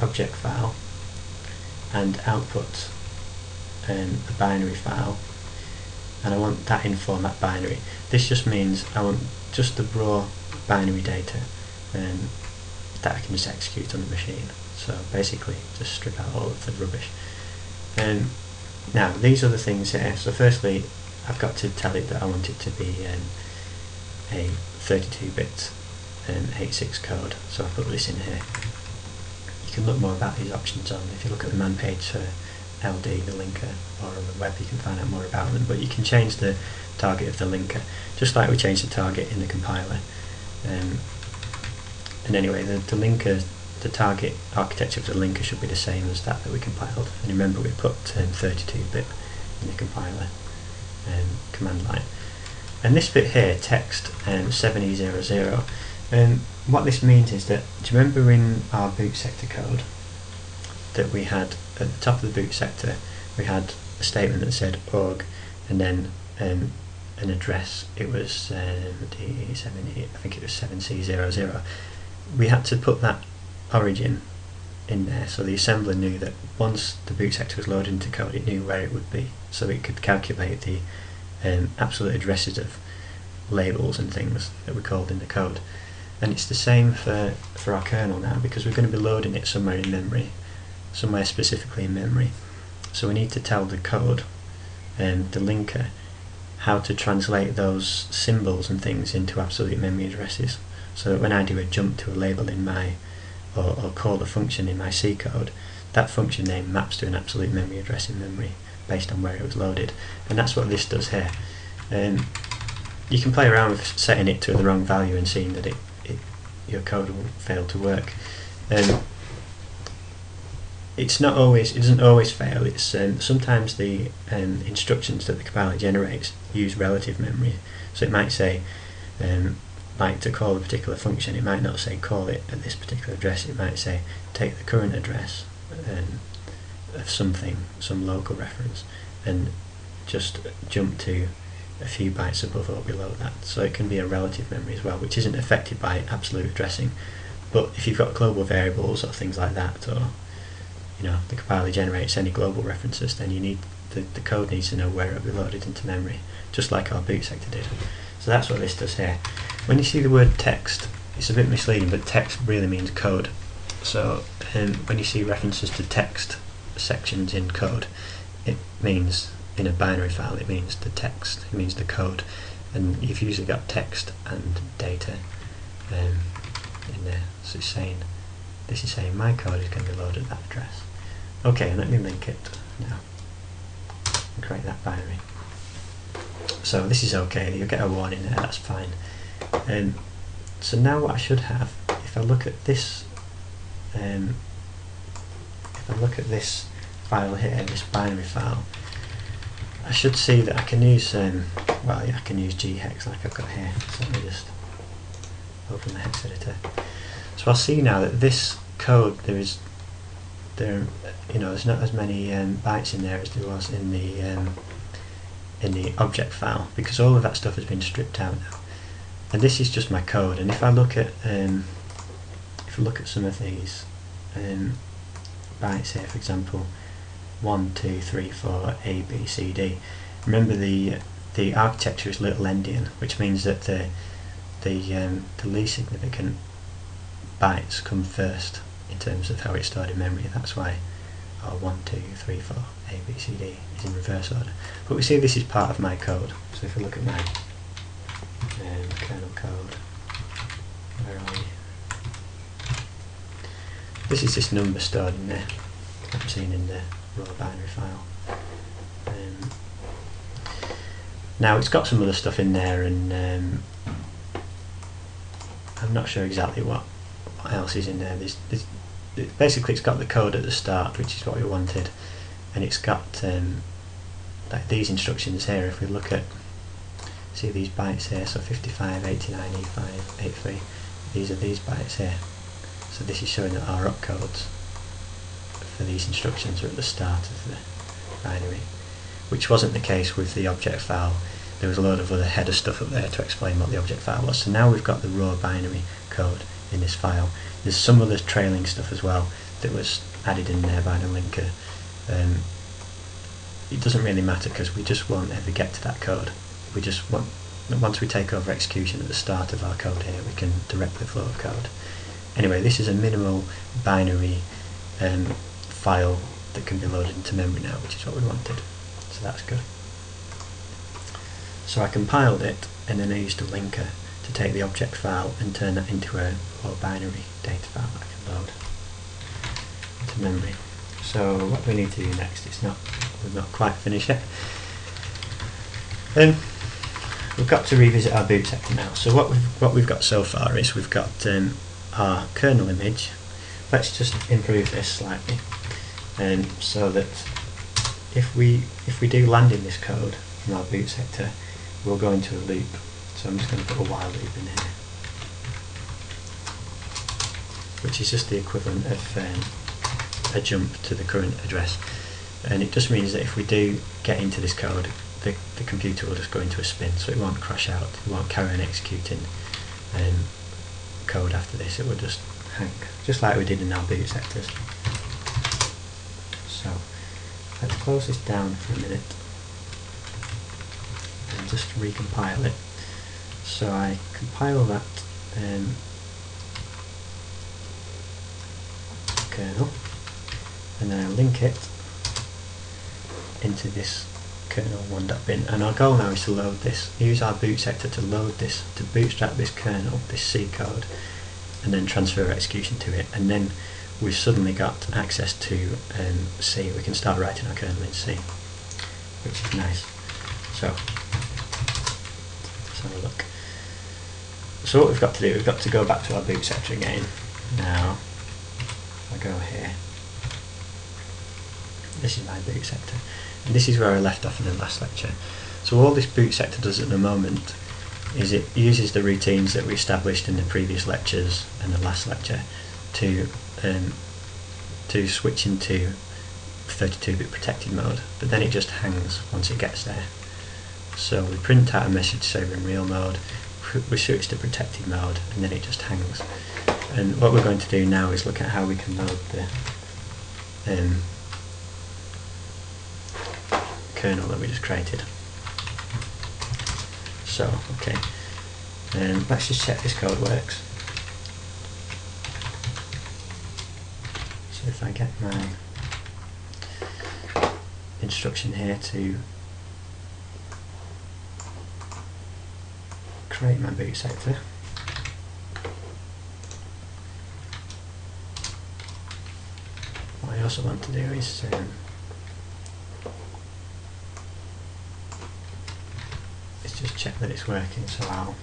Speaker 1: object file and output a binary file, and I want that in format binary. This just means I want just the raw binary data that I can just execute on the machine. So basically just strip out all of the rubbish. Now these are the things here. So firstly I've got to tell it that I want it to be a 32-bit 86 code, so I put this in here. You can look more about these options on, if you look at the man page for LD, the linker, or on the web you can find out more about them, but you can change the target of the linker, just like we changed the target in the compiler. And anyway, the linker, the target architecture of the linker should be the same as that we compiled. And remember we put 32-bit in the compiler command line. And this bit here, text 7E00, what this means is that, do you remember in our boot sector code that we had at the top of the boot sector we had a statement that said org and then an address. It was D7E, I think it was 7C00. We had to put that origin in there so the assembler knew that once the boot sector was loaded into code it knew where it would be, so it could calculate the absolute addresses of labels and things that were called in the code. And it's the same for our kernel now, because we're going to be loading it somewhere in memory, somewhere specifically in memory. So we need to tell the code and the linker how to translate those symbols and things into absolute memory addresses, so that when I do a jump to a label in my, or call a function in my C code, that function name maps to an absolute memory address in memory based on where it was loaded. And that's what this does here. You can play around with setting it to the wrong value and seeing that your code will fail to work. It's not always, it doesn't always fail. It's sometimes the instructions that the compiler generates use relative memory. So it might say, like to call a particular function, it might not say call it at this particular address. It might say take the current address of something, some local reference, and just jump to a few bytes above or below that. So it can be a relative memory as well, which isn't affected by absolute addressing. But if you've got global variables or things like that, or the compiler generates any global references, then you need the code needs to know where it will be loaded into memory, just like our boot sector did. So that's what this does here. When you see the word text, it's a bit misleading, but text really means code. So when you see references to text sections in code, it means, in a binary file, it means the text, it means the code, and you've usually got text and data in there. So it's saying, this is saying my code is going to be loaded at that address. Okay, let me link it now and create that binary. So this is okay, you'll get a warning there, that's fine. So now what I should have, if I look at this file here, this binary file, I should see that I can use, well, yeah, I can use ghex like I've got here. So let me just open the hex editor. So I'll see now that this code, there's not as many bytes in there as there was in the object file, because all of that stuff has been stripped out now. And this is just my code. And if I look at some of these bytes here, for example, 1, 2, 3, 4, A, B, C, D. Remember the architecture is little endian, which means that the least significant bytes come first in terms of how it's stored in memory. That's why 1, 2, 3, 4, A, B, C, D is in reverse order. But we see this is part of my code. So if we look at my kernel code, where are we? This is this number stored in there, I'm seeing in the raw binary file. Now it's got some other stuff in there, and I'm not sure exactly what else is in there. Basically it's got the code at the start, which is what we wanted, and it's got like these instructions here. If we look at, see these bytes here, so 55, 89, E5, 83, these are these bytes here. So this is showing that our opcodes for these instructions are at the start of the binary, which wasn't the case with the object file. There was a load of other header stuff up there to explain what the object file was. So now we've got the raw binary code in this file. There's some other trailing stuff as well that was added in there by the linker. it doesn't really matter because we just won't ever get to that code. We just want, once we take over execution at the start of our code here, we can direct the flow of code. Anyway, this is a minimal binary file that can be loaded into memory now, which is what we wanted. So that's good. So I compiled it, and then I used a linker to take the object file and turn that into a raw binary data file that I can load into memory. So what do we need to do next? We've not quite finished yet. We've got to revisit our boot sector now. So what we've got so far is we've got our kernel image. Let's just improve this slightly, so that if we do land in this code from our boot sector, we'll go into a loop. So I'm just going to put a while loop in here, which is just the equivalent of a jump to the current address, and it just means that if we do get into this code, the computer will just go into a spin, so it won't crash out, it won't carry on executing code after this, it will just hang, just like we did in our boot sectors. So let's close this down for a minute and just recompile it. So I compile that kernel, and then I link it into this kernel 1.bin, and our goal now is to load this, use our boot sector to load this, to bootstrap this kernel, this C code, and then transfer execution to it, and then we've suddenly got access to C. We can start writing our kernel in C, which is nice. So let's have a look. So what we've got to do, we've got to go back to our boot sector again. Now, if I go here, this is my boot sector, and this is where I left off in the last lecture. So all this boot sector does at the moment is it uses the routines that we established in the previous lectures and the last lecture to switch into 32-bit protected mode, but then it just hangs once it gets there. So we print out a message say we're in real mode, we switch to protected mode, and then it just hangs. And what we're going to do now is look at how we can load the kernel that we just created. So, okay, let's just check this code works. So if I get my instruction here to create my boot sector, what I also want to do is just check that it's working. So I'll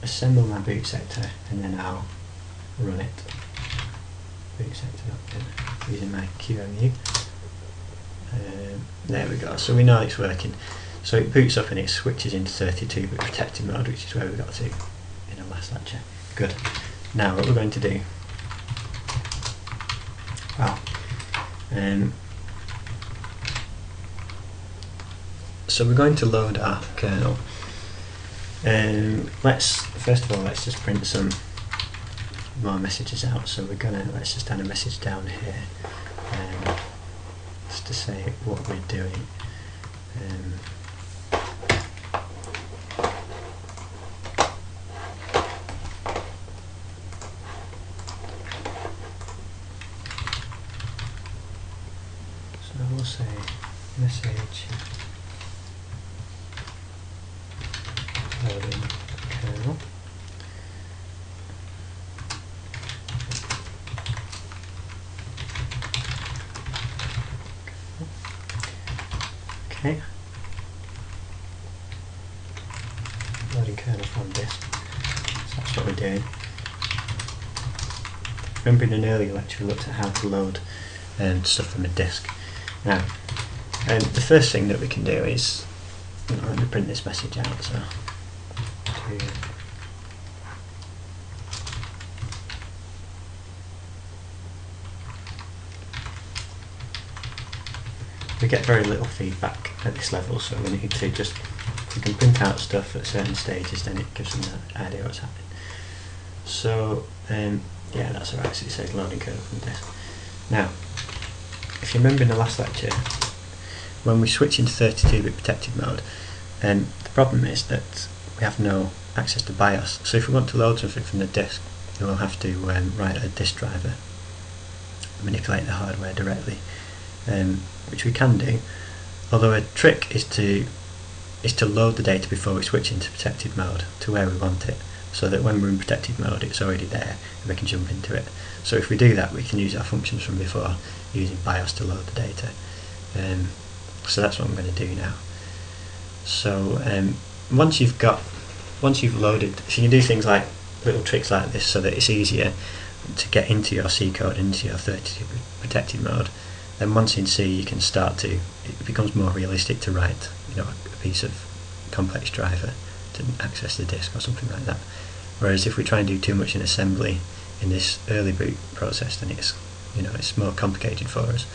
Speaker 1: assemble my boot sector and then I'll run it. Boot sector using my QEMU. There we go. So we know it's working. So it boots up and it switches into 32-bit protected mode, which is where we got to in the last lecture. Good. Now what we're going to do, so we're going to load our kernel. First of all, let's just print some more messages out. So let's just add a message down here, just to say what we're doing. So we'll say message loading kernel. Okay. Loading kernel from disk. So that's what we're doing. Remember in an earlier lecture we looked at how to load stuff from a disk. Now, the first thing that we can do is, let me print this message out. So, we get very little feedback at this level, so we need to just, if we can print out stuff at certain stages, then it gives them an idea what's happening. So, yeah, that's alright. So it says loading kernel from disk. Now, if you remember in the last lecture, when we switch into 32-bit protected mode, the problem is that we have no access to BIOS. So if we want to load something from the disk, we'll have to write a disk driver, manipulate the hardware directly, which we can do. Although a trick is to load the data before we switch into protected mode to where we want it, so that when we're in protected mode it's already there and we can jump into it. So if we do that, we can use our functions from before using BIOS to load the data. So that's what I'm going to do now. So once you've loaded, so you can do things like little tricks like this so that it's easier to get into your C code, into your 32-bit protected mode. Then once in C, you can start to, it becomes more realistic to write, a piece of complex driver to access the disk or something like that. Whereas if we try and do too much in assembly in this early boot process, then it's more complicated for us.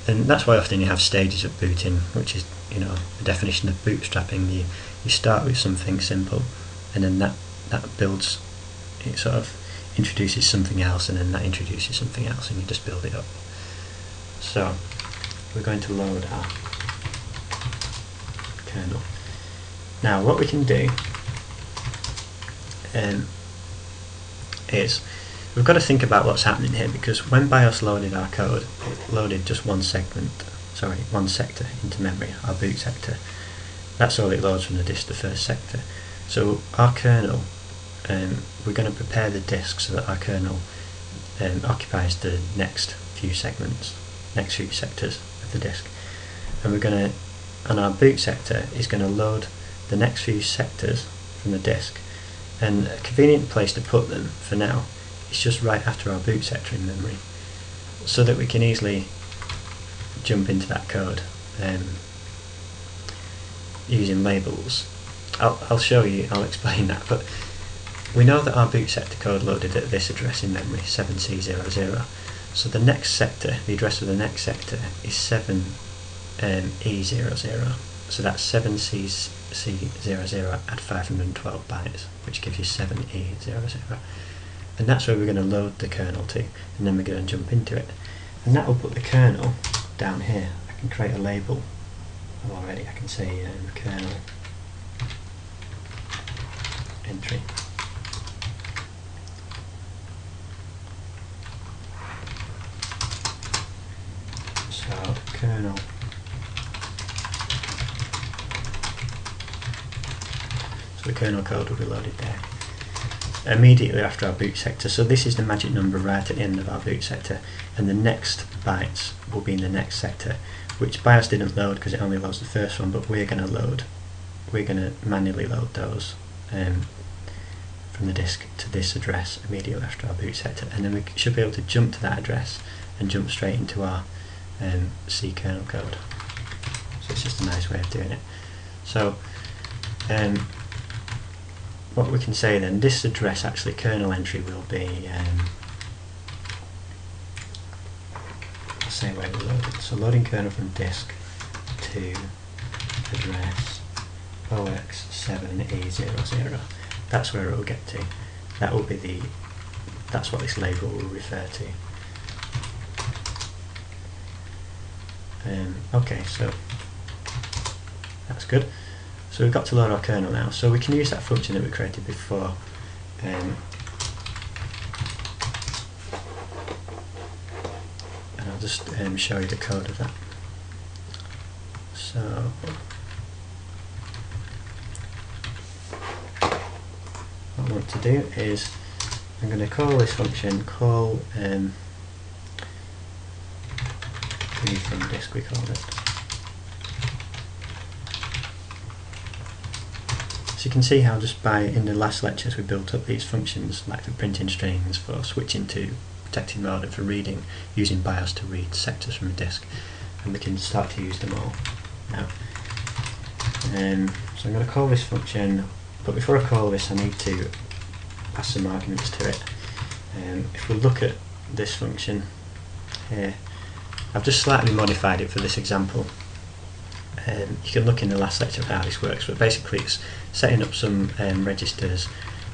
Speaker 1: And that's why often you have stages of booting, which is the definition of bootstrapping. You start with something simple, and then that builds, it sort of introduces something else, and then that introduces something else, and you just build it up. So we're going to load our kernel. Now what we can do is we've got to think about what's happening here, because when BIOS loaded our code, it loaded just one sector into memory, our boot sector. That's all it loads from the disk, the first sector. So our kernel, we're going to prepare the disk so that our kernel occupies the next few sectors of the disk, and we're going to, and our boot sector is going to load the next few sectors from the disk. And a convenient place to put them for now is just right after our boot sector in memory, so that we can easily jump into that code using labels. I'll show you, I'll explain that, but we know that our boot sector code loaded at this address in memory, 7C00. So the next sector, the address of the next sector is 7E00. So that's 7C00 at 512 bytes, which gives you 7E00. And that's where we're going to load the kernel to, and then we're going to jump into it. And that will put the kernel down here. I can create a label already. I can say kernel entry. So kernel the kernel code will be loaded there immediately after our boot sector. So this is the magic number right at the end of our boot sector, and the next bytes will be in the next sector, which BIOS didn't load because it only loads the first one, but we're going to manually load those from the disk to this address immediately after our boot sector, and then we should be able to jump to that address and jump straight into our C kernel code. So it's just a nice way of doing it. So what we can say then, this address actually, kernel entry, will be, I'll say where we load it. So loading kernel from disk to address OX7E00. That's where it will get to. That will be that's what this label will refer to. Okay, so that's good. So we've got to load our kernel now, so we can use that function that we created before. And I'll just show you the code of that. So what I want to do is, I'm going to call this function, call read from disk, we called it. So you can see how just in the last lectures we built up these functions, like for printing strings, for switching to protected mode, and for reading, using BIOS to read sectors from a disk, and we can start to use them all now. So I'm going to call this function, but before I call this I need to pass some arguments to it. If we look at this function here, I've just slightly modified it for this example. You can look in the last lecture of how this works, but basically it's setting up some registers,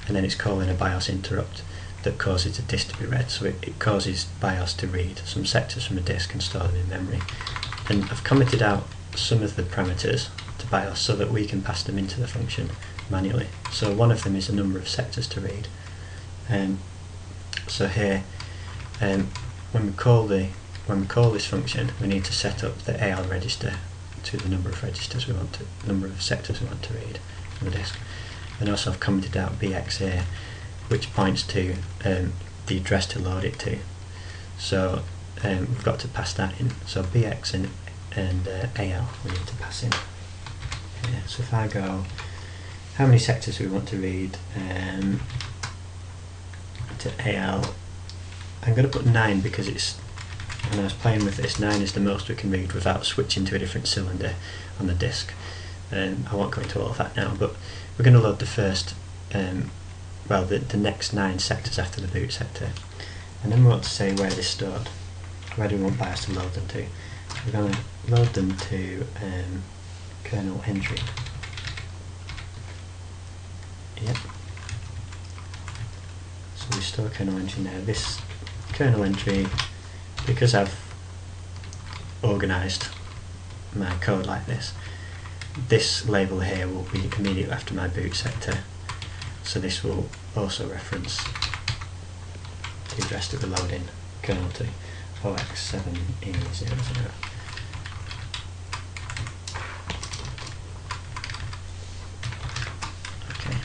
Speaker 1: and then it's calling a BIOS interrupt, that causes the disk to be read. So it causes BIOS to read some sectors from a disk and store them in memory. And I've commented out some of the parameters to BIOS so that we can pass them into the function manually. So one of them is the number of sectors to read. So here, when we call this function, we need to set up the AL register to the number of registers we want to, number of sectors we want to read from the disk. And also I've commented out BX here, which points to the address to load it to. So we've got to pass that in. So BX and AL we need to pass in here. So if I go, how many sectors we want to read to AL, I'm going to put 9 because it's, when I was playing with this, 9 is the most we can read without switching to a different cylinder on the disk. I won't go into all of that now, but we're going to load the first, well, the next 9 sectors after the boot sector. And then we want to say where they're stored. Where do we want BIOS to load them to? We're going to load them to kernel entry. Yep. So we store kernel entry now. This kernel entry, because I've organised my code like this label here will be immediately after my boot sector. So this will also reference the address that we're loading kernel to, 0x7E00. Okay.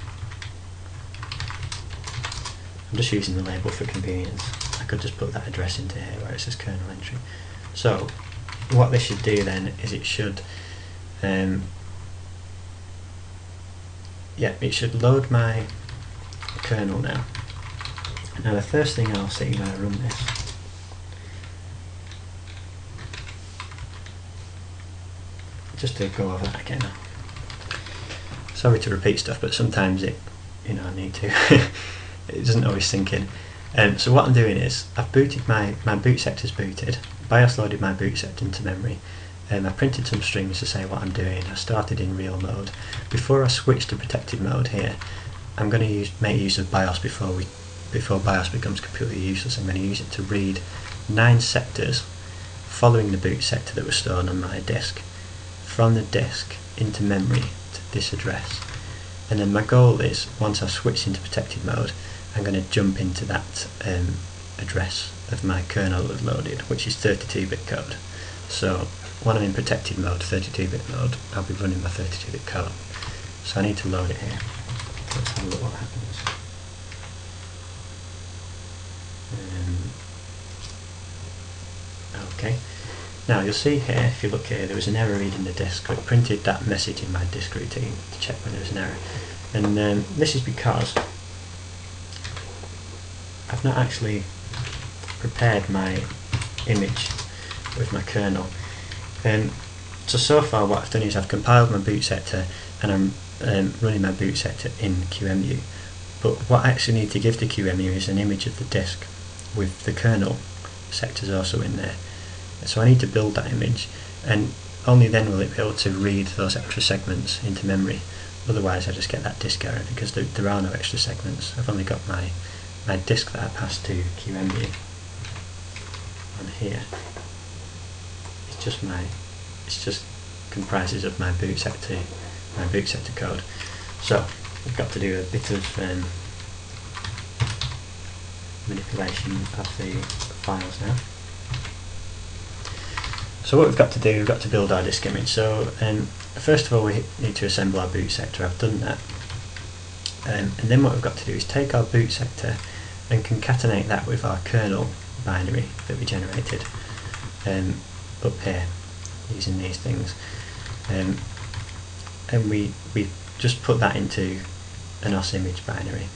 Speaker 1: I'm just using the label for convenience. I could just put that address into here where it says kernel entry. So what this should do then is it should it should load my kernel now. Now the first thing I'll see when I run this just to go over that again. Sorry to repeat stuff, but sometimes I need to. It doesn't always sink in. So what I'm doing is I've booted my boot sector's booted. BIOS loaded my boot sector into memory. I printed some strings to say what I'm doing. I started in real mode. Before I switch to protected mode here, I'm going to make use of BIOS before BIOS becomes completely useless. I'm going to use it to read 9 sectors following the boot sector that was stored on my disk from the disk into memory to this address. And then my goal is, once I've switched into protected mode, I'm going to jump into that address of my kernel that was loaded, which is 32-bit code. So when I'm in protected mode, 32-bit mode, I'll be running my 32-bit code. So I need to load it here. Let's have a look what happens. Okay. Now you'll see here, if you look here, there was an error reading the disk. It printed that message in my disk routine to check when there was an error. And this is because I've not actually prepared my image with my kernel. So far what I've done is I've compiled my boot sector and I'm running my boot sector in QEMU. But what I actually need to give to QEMU is an image of the disk with the kernel sectors also in there. So I need to build that image, and only then will it be able to read those extra segments into memory. Otherwise I just get that disk error because there are no extra segments. I've only got my disk that I passed to QEMU on here. It's just comprises of my boot sector code. So we've got to do a bit of manipulation of the files now. So what we've got to do, we've got to build our disk image. So first of all we need to assemble our boot sector. I've done that. And then what we've got to do is take our boot sector and concatenate that with our kernel binary that we generated up here using these things. And we just put that into an OS image binary,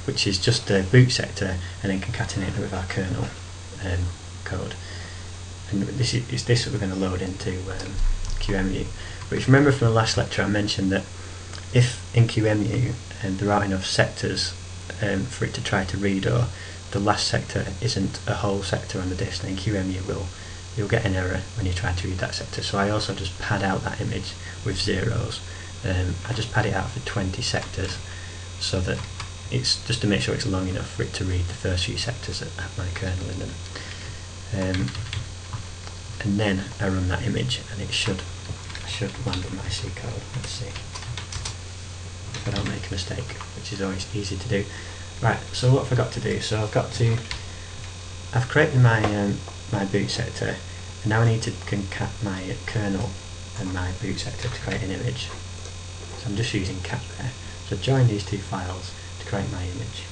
Speaker 1: which is just the boot sector, and then concatenate it with our kernel code. And this is this that we're going to load into QEMU. But if you remember from the last lecture, I mentioned that if in QEMU there aren't enough sectors for it to try to read, or the last sector isn't a whole sector on the disk, then QEMU you'll get an error when you try to read that sector. So I also just pad out that image with zeros. I just pad it out for 20 sectors so that it's just to make sure it's long enough for it to read the first few sectors that have my kernel in them. And then I run that image, and it should land in my C code. Let's see if I don't make a mistake, which is always easy to do. Right, so what have I got to do? So I've created my my boot sector, and now I need to concat my kernel and my boot sector to create an image. So I'm just using cat there. So join these two files to create my image.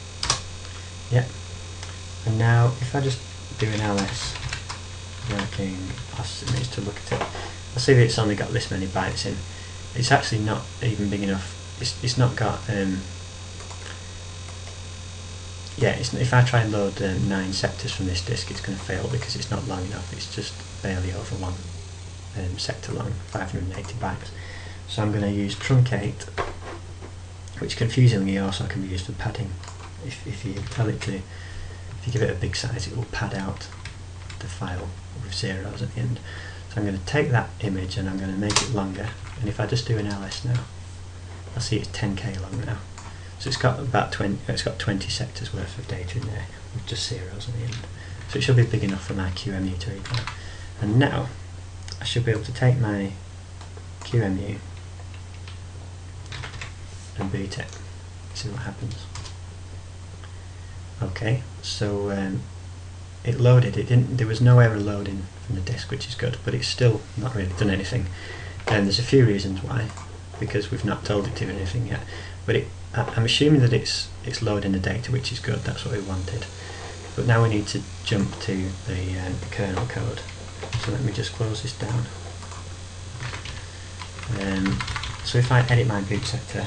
Speaker 1: Yep. And now if I just do an ls working OS image to look at it, I'll see that it's only got this many bytes in. It's actually not even big enough. It's not got if I try and load 9 sectors from this disk, it's going to fail because it's not long enough. It's just barely over one sector long, 580 bytes. So I'm going to use truncate, which confusingly also can be used for padding. If you give it a big size, it will pad out the file with zeros at the end. So I'm going to take that image and I'm going to make it longer. And if I just do an ls now, I'll see it's 10k long now. So it's got about 20 sectors worth of data in there with just zeros at the end. So it should be big enough for my QEMU to read that. And now I should be able to take my QEMU and boot it. See what happens. Okay, so it loaded. There was no error loading from the disk, which is good, but it's still not really done anything. And there's a few reasons why, because we've not told it to do anything yet. But I'm assuming that it's loading the data, which is good. That's what we wanted. But now we need to jump to the kernel code. So let me just close this down. So if I edit my boot sector,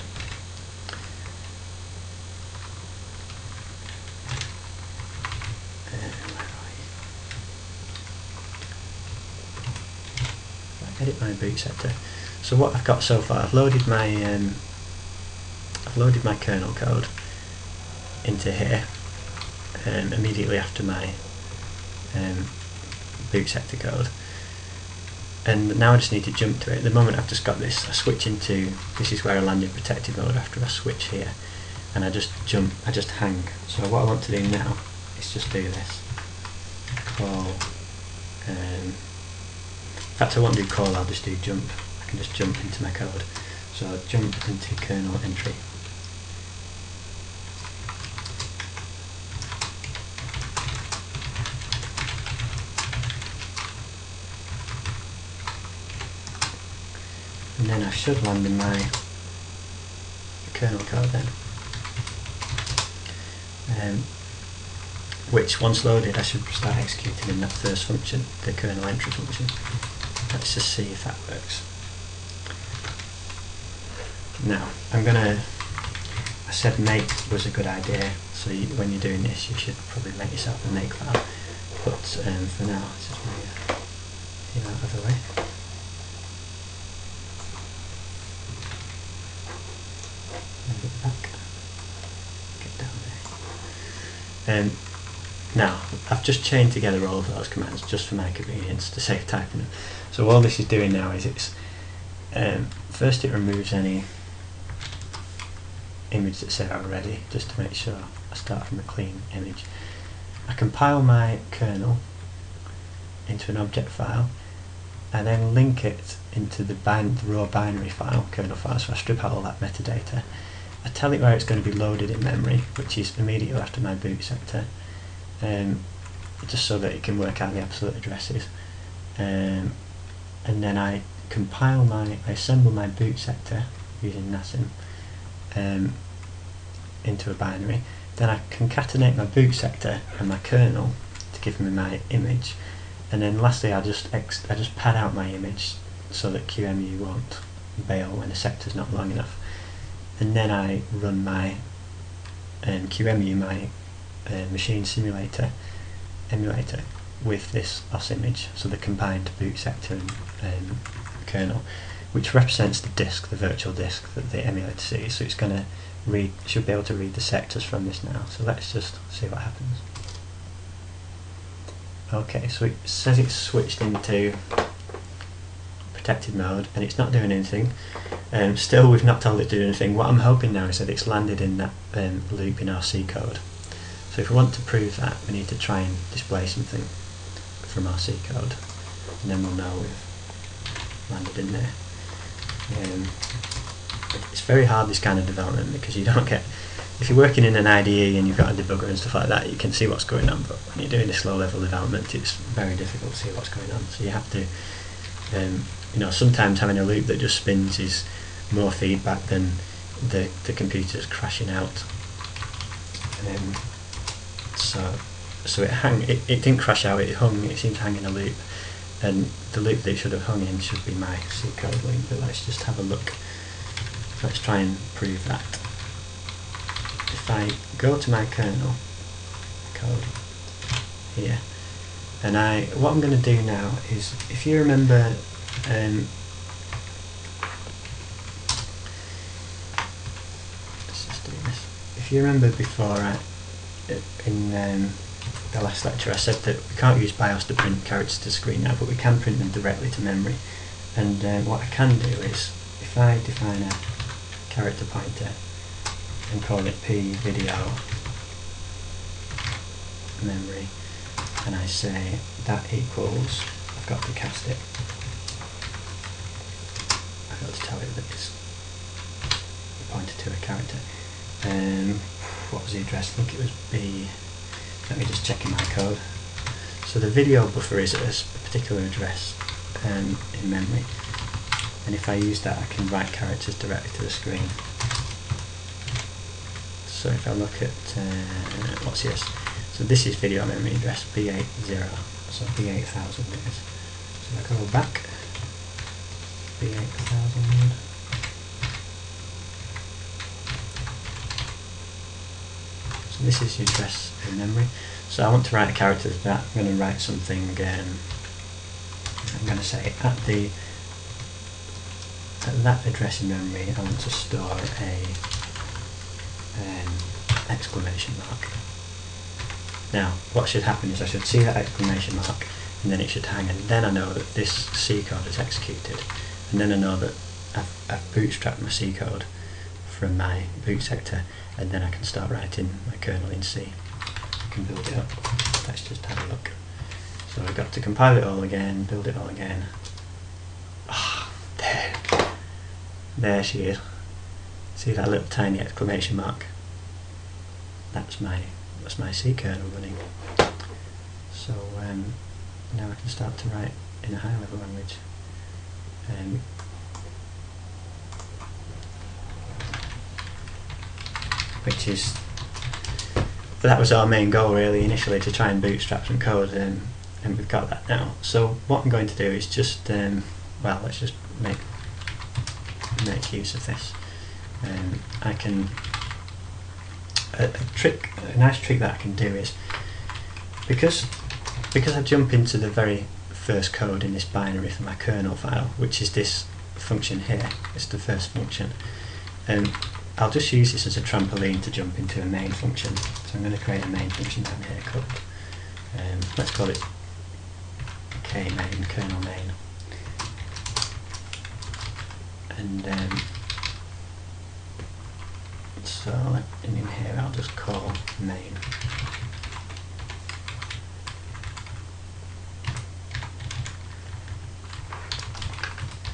Speaker 1: so what I've got so far, I've loaded my kernel code into here immediately after my boot sector code, and now I just need to jump to it. At the moment I've just got this, I switch into, this is where I land in protected mode after I switch here, and I just hang. So what I want to do now is just do this, call, in fact I won't do call, I'll just do jump. I can just jump into my code. So I'll jump into kernel entry. And then I should land in my kernel code then. Which once loaded I should start executing in that first function, the kernel entry function. Let's just see if that works. Now, I said make was a good idea, so when you're doing this you should probably make yourself a make file, but for now let's just move it out of the way. Move it back, get down there. Now, I've just chained together all of those commands just for my convenience to save typing them. So all this is doing now is it's first it removes any image that's there already, just to make sure I start from a clean image. I compile my kernel into an object file and then link it into the raw binary file, kernel file, so I strip out all that metadata. I tell it where it's going to be loaded in memory, which is immediately after my boot sector, just so that it can work out the absolute addresses. And then I assemble my boot sector using NASM into a binary. Then I concatenate my boot sector and my kernel to give me my image. And then lastly I just pad out my image so that QEMU won't bail when the sector's not long enough. And then I run my QEMU, my machine simulator emulator, with this OS image, so the combined boot sector and kernel, which represents the disk, the virtual disk that the emulator sees. So it's going to should be able to read the sectors from this now. So let's just see what happens. Okay, so it says it's switched into protected mode and it's not doing anything. Still, we've not told it to do anything. What I'm hoping now is that it's landed in that loop in our C code. So if we want to prove that, we need to try and display something from our C code, and then we'll know we've landed in there. It's very hard, this kind of development, because you don't get, if you're working in an IDE and you've got a debugger and stuff like that, you can see what's going on, but when you're doing this low level development, it's very difficult to see what's going on. So you have to, you know, sometimes having a loop that just spins is more feedback than the computer's crashing out. So it didn't crash out, it hung, it seemed to hang in a loop, and the loop that it should have hung in should be my C code loop, but let's just have a look. Let's try and prove that. If I go to my kernel code here, and what I'm going to do now is, if you remember, let's just do this. If you remember before, in the last lecture, I said that we can't use BIOS to print characters to screen now, but we can print them directly to memory. And what I can do is, if I define a character pointer and call it p video memory, and I say that equals, I've got to cast it, I've got to tell it that it's pointed to a character. What was the address? I think it was B. Let me just check in my code. So the video buffer is at a particular address in memory, and if I use that, I can write characters directly to the screen. So if I look at what's this? So this is video memory address B80, so B8000 it is. So if I go back, B8000. So this is the address in memory. So I want to write a character to that. I'm going to write something. I'm going to say at that address in memory, I want to store a exclamation mark. Now, what should happen is I should see that exclamation mark, and then it should hang, and then I know that this C code is executed, and then I know that I've bootstrapped my C code from my boot sector, and then I can start writing my kernel in C. I can build it up. Let's just have a look. So I've got to compile it all again, build it all again. Ah, there she is. See that little tiny exclamation mark? That's my C kernel running. So now I can start to write in a higher level language. Which is, that was our main goal really initially, to try and bootstrap some code, and we've got that now. So what I'm going to do is just, well, let's just make use of this. I can, a nice trick that I can do is, because I jump into the very first code in this binary for my kernel file, which is this function here, it's the first function, I'll just use this as a trampoline to jump into a main function. So I'm going to create a main function down here called, let's call it kmain, kernel main, and so in here I'll just call main.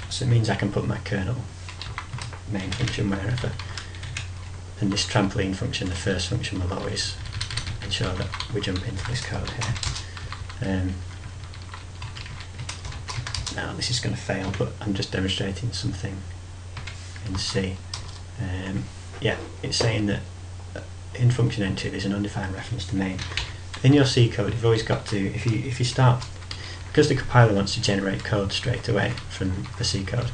Speaker 1: So it means I can put my kernel main function wherever, and this trampoline function, the first function, will always ensure that we jump into this code here. Now this is going to fail, but I'm just demonstrating something in C. Yeah, it's saying that in function entry there's an undefined reference to main. In your C code, you've always got to, if you start, because the compiler wants to generate code straight away from the C code,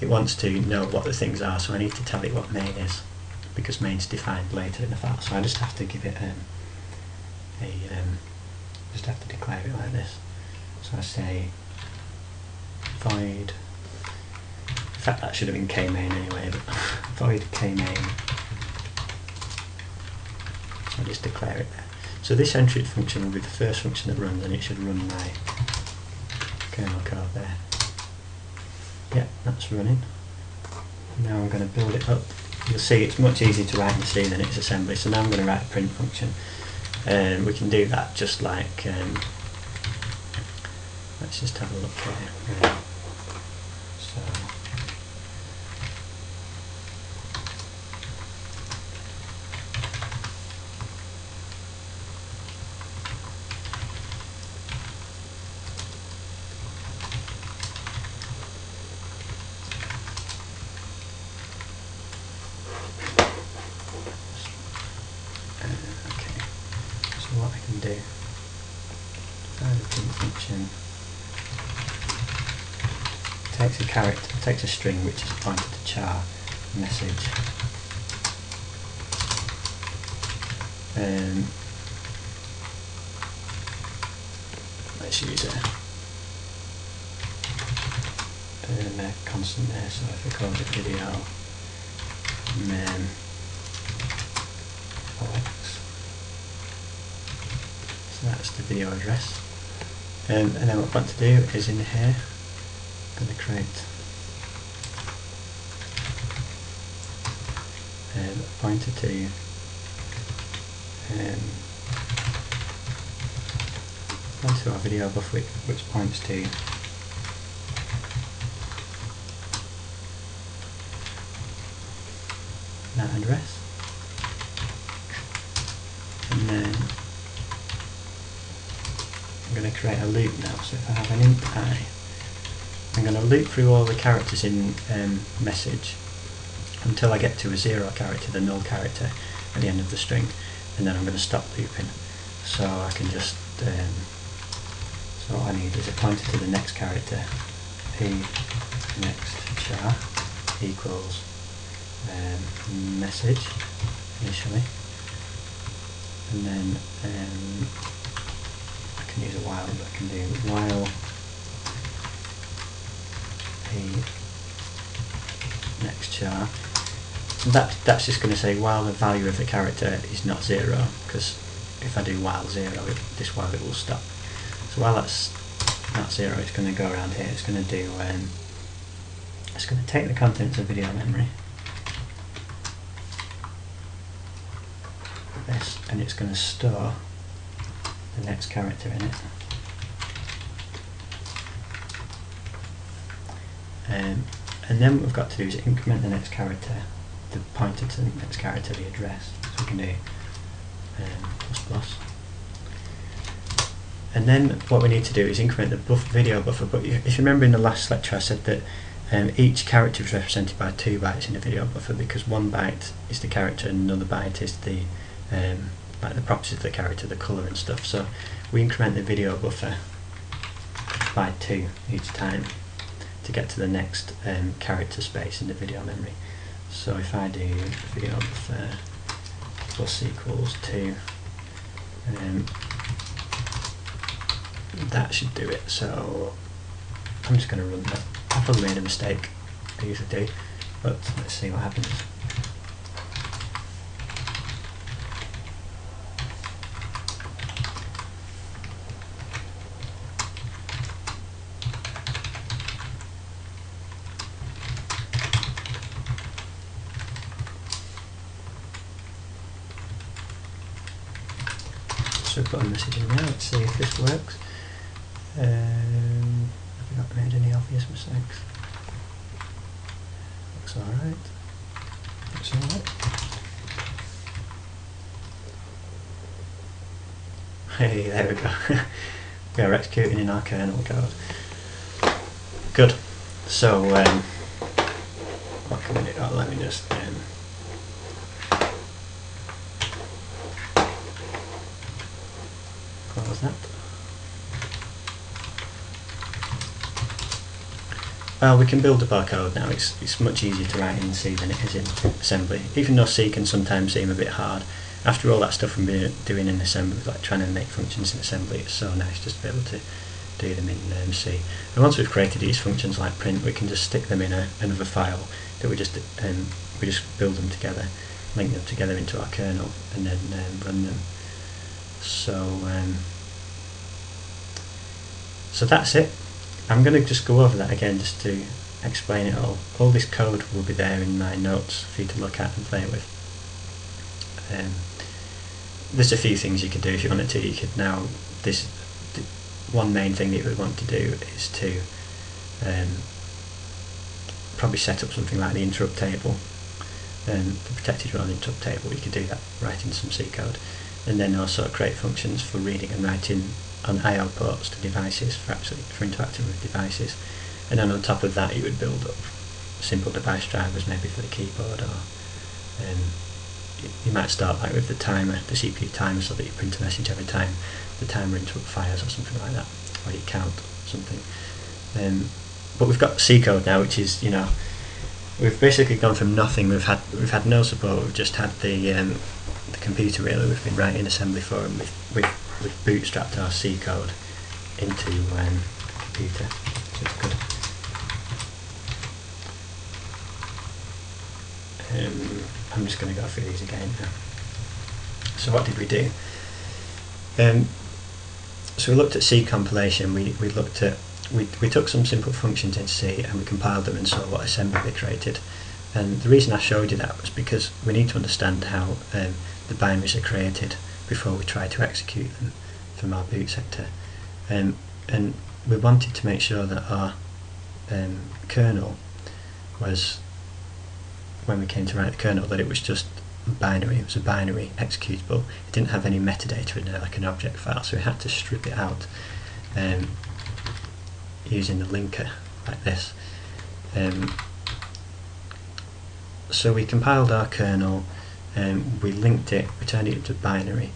Speaker 1: it wants to know what the things are, so I need to tell it what main is, because main's defined later in the file. So I just have to give it just have to declare it like this. So I say void, in fact that should have been kmain anyway, but void kmain. So I just declare it there. So this entry function will be the first function that runs, and it should run my kernel code there. Yeah, that's running. Now I'm going to build it up. You'll see it's much easier to write in C than it's assembly. So now I'm going to write a print function, and we can do that just like. Let's just have a look here. So. What I can do, find a print function, takes a string which is pointed to char message, let's use a constant there, so if we call it video main OX. That's the video address, and then what I want to do is in here I'm going to create a pointer to our video buffer which points to that address, and then I'm going to create a loop now. So if I have an int I, I'm going to loop through all the characters in message until I get to a 0 character, the null character at the end of the string, and then I'm going to stop looping. So I can just, so all I need is a pointer to the next character, p next char equals message initially, and then I can use a while, but I can do while p next char. That's just going to say while the value of the character is not 0, because if I do while 0, this while it will stop. So while that's not 0, it's going to go around here. It's going to do it's going to take the contents of video memory, this, and it's going to store the next character in it, and then what we've got to do is increment the next character, the pointer to the next character, the address. So we can do plus plus, and then what we need to do is increment the video buffer. But if you remember in the last lecture I said that each character is represented by 2 bytes in the video buffer, because 1 byte is the character and another byte is the like the properties of the character, the colour and stuff. So we increment the video buffer by 2 each time to get to the next character space in the video memory. So if I do video buffer plus equals 2, that should do it. So I'm just going to run that. I probably made a mistake, I usually do, but let's see what happens. So put a message in there, let's see if this works. Have we not made any obvious mistakes? Looks alright. Looks alright. Hey, there we go. We are executing in our kernel code. Good. So, what can we do? Oh, let me just close that. Well, we can build up our code now. It's much easier to write in C than it is in assembly, even though C can sometimes seem a bit hard. After all that stuff we've been doing in assembly, like trying to make functions in assembly, it's so nice just to be able to do them in C. And once we've created these functions like print, we can just stick them in another file that we just build them together, link them together into our kernel, and then run them. So so that's it. I'm going to just go over that again just to explain it all. All this code will be there in my notes for you to look at and play with. There's a few things you could do if you wanted to. You could now, one main thing that you would want to do is to probably set up something like the interrupt table, the protected run interrupt table. You could do that writing some C code, and then also create functions for reading and writing on I/O ports to devices for interacting with devices. And then on top of that, you would build up simple device drivers, maybe for the keyboard, or you might start like with the timer, the CPU timer, so that you print a message every time the timer interrupt fires or something like that, or you count something. But we've got C code now, which is, we've basically gone from nothing. We've had no support. We've just had the computer really. We've been writing assembly for, and we've bootstrapped our C code into the computer. So it's good. I'm just going to go through these again now. So what did we do? So we looked at C compilation. We took some simple functions in C and we compiled them and saw what assembly they created. And the reason I showed you that was because we need to understand how the binaries are created before we try to execute them from our boot sector. And we wanted to make sure that our kernel was, when we came to write the kernel, that it was just binary. It was a binary executable. It didn't have any metadata in there like an object file, so we had to strip it out using the linker like this. So we compiled our kernel, we linked it, we turned it into binary,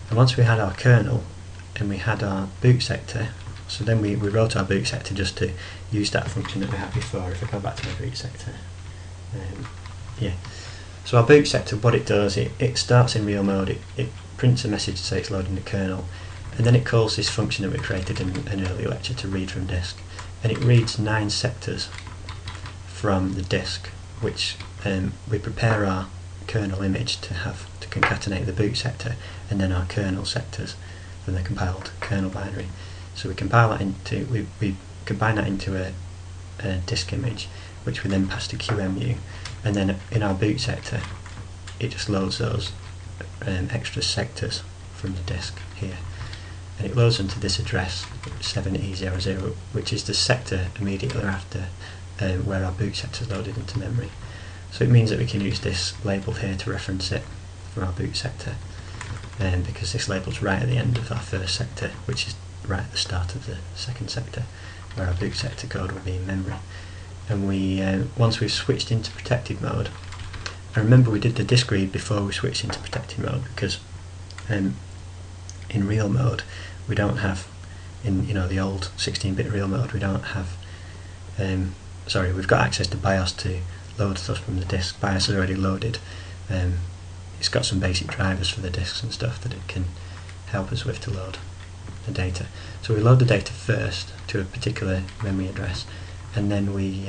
Speaker 1: and once we had our kernel and we had our boot sector, so then we wrote our boot sector just to use that function that we had before. If I go back to my boot sector, so our boot sector, what it does, it starts in real mode, it prints a message to say it's loading the kernel, and then it calls this function that we created in an earlier lecture to read from disk, and it reads 9 sectors from the disk, which we prepare our kernel image to concatenate the boot sector and then our kernel sectors from the compiled kernel binary. So we compile that into, we combine that into a disk image, which we then pass to QEMU, and then in our boot sector it just loads those extra sectors from the disk here, and it loads them to this address 7E00, which is the sector immediately after where our boot sector is loaded into memory. So it means that we can use this label here to reference it for our boot sector, because this label's right at the end of our first sector, which is right at the start of the second sector, where our boot sector code will be in memory. And we once we've switched into protected mode, and remember we did the disk read before we switched into protected mode, because in real mode we don't have, in the old 16-bit real mode, we don't have we've got access to BIOS to load stuff from the disk. BIOS is already loaded. It's got some basic drivers for the disks and stuff that it can help us with to load the data. So we load the data first to a particular memory address, and then we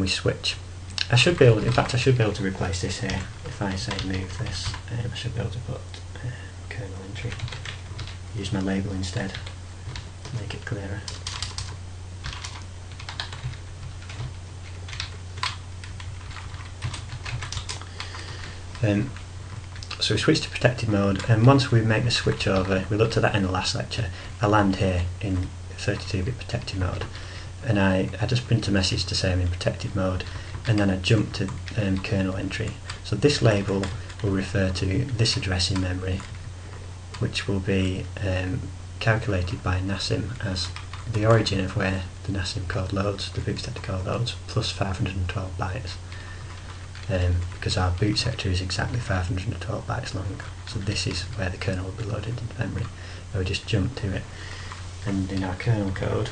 Speaker 1: switch. I should be able to replace this here. If I say move this, I should be able to put kernel entry. Use my label instead to make it clearer. So we switch to protected mode, and once we make the switch over, we looked at that in the last lecture, I land here in 32-bit protected mode, and I just print a message to say I'm in protected mode, and then I jump to kernel entry. So this label will refer to this address in memory, which will be calculated by NASIM as the origin of where the NASIM code loads, the boot sector code loads, plus 512 bytes. Because our boot sector is exactly 512 bytes long, so this is where the kernel will be loaded into memory. And we just jump to it, and in our kernel code,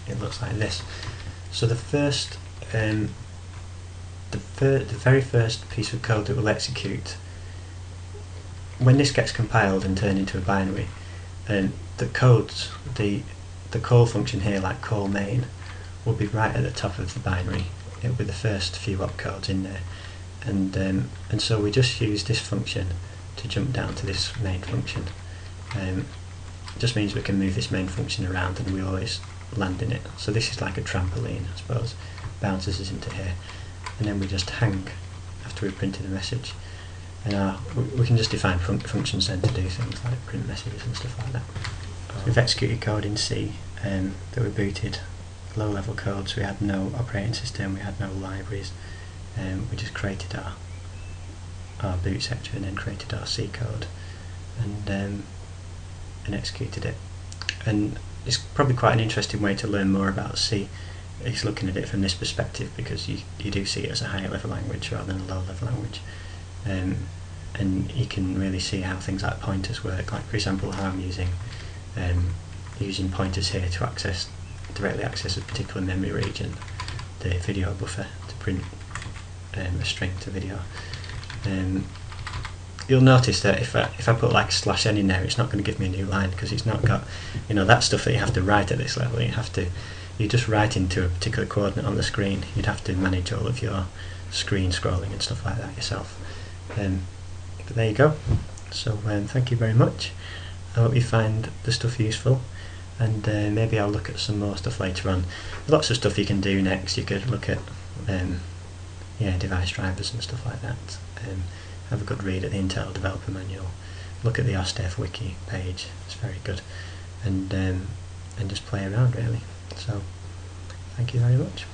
Speaker 1: it looks like this. So the very first piece of code that will execute, when this gets compiled and turned into a binary, the codes, the call function here, like call main, will be right at the top of the binary. It will be the first few opcodes in there, and so we just use this function to jump down to this main function. It just means we can move this main function around and we always land in it. So this is like a trampoline, I suppose, bounces us into here, and then we just hang after we've printed a message. And we can just define functions then to do things like print messages and stuff like that. So we've executed code in C that we booted, low level code, so we had no operating system, we had no libraries, we just created our boot sector and then created our C code and executed it. And it's probably quite an interesting way to learn more about C, is looking at it from this perspective, because you do see it as a higher level language rather than a low level language. And you can really see how things like pointers work. Like for example, how I'm using pointers here to directly access a particular memory region, the video buffer, to print a string to video. You'll notice that if I put like /n in there, it's not going to give me a new line, because it's not got, that stuff that you have to write at this level. You just write into a particular coordinate on the screen. You'd have to manage all of your screen scrolling and stuff like that yourself. But there you go. So thank you very much. I hope you find the stuff useful, and maybe I'll look at some more stuff later on. There's lots of stuff you can do next. You could look at device drivers and stuff like that. Have a good read at the Intel Developer Manual. Look at the OSDEV wiki page. It's very good, and just play around really. So thank you very much.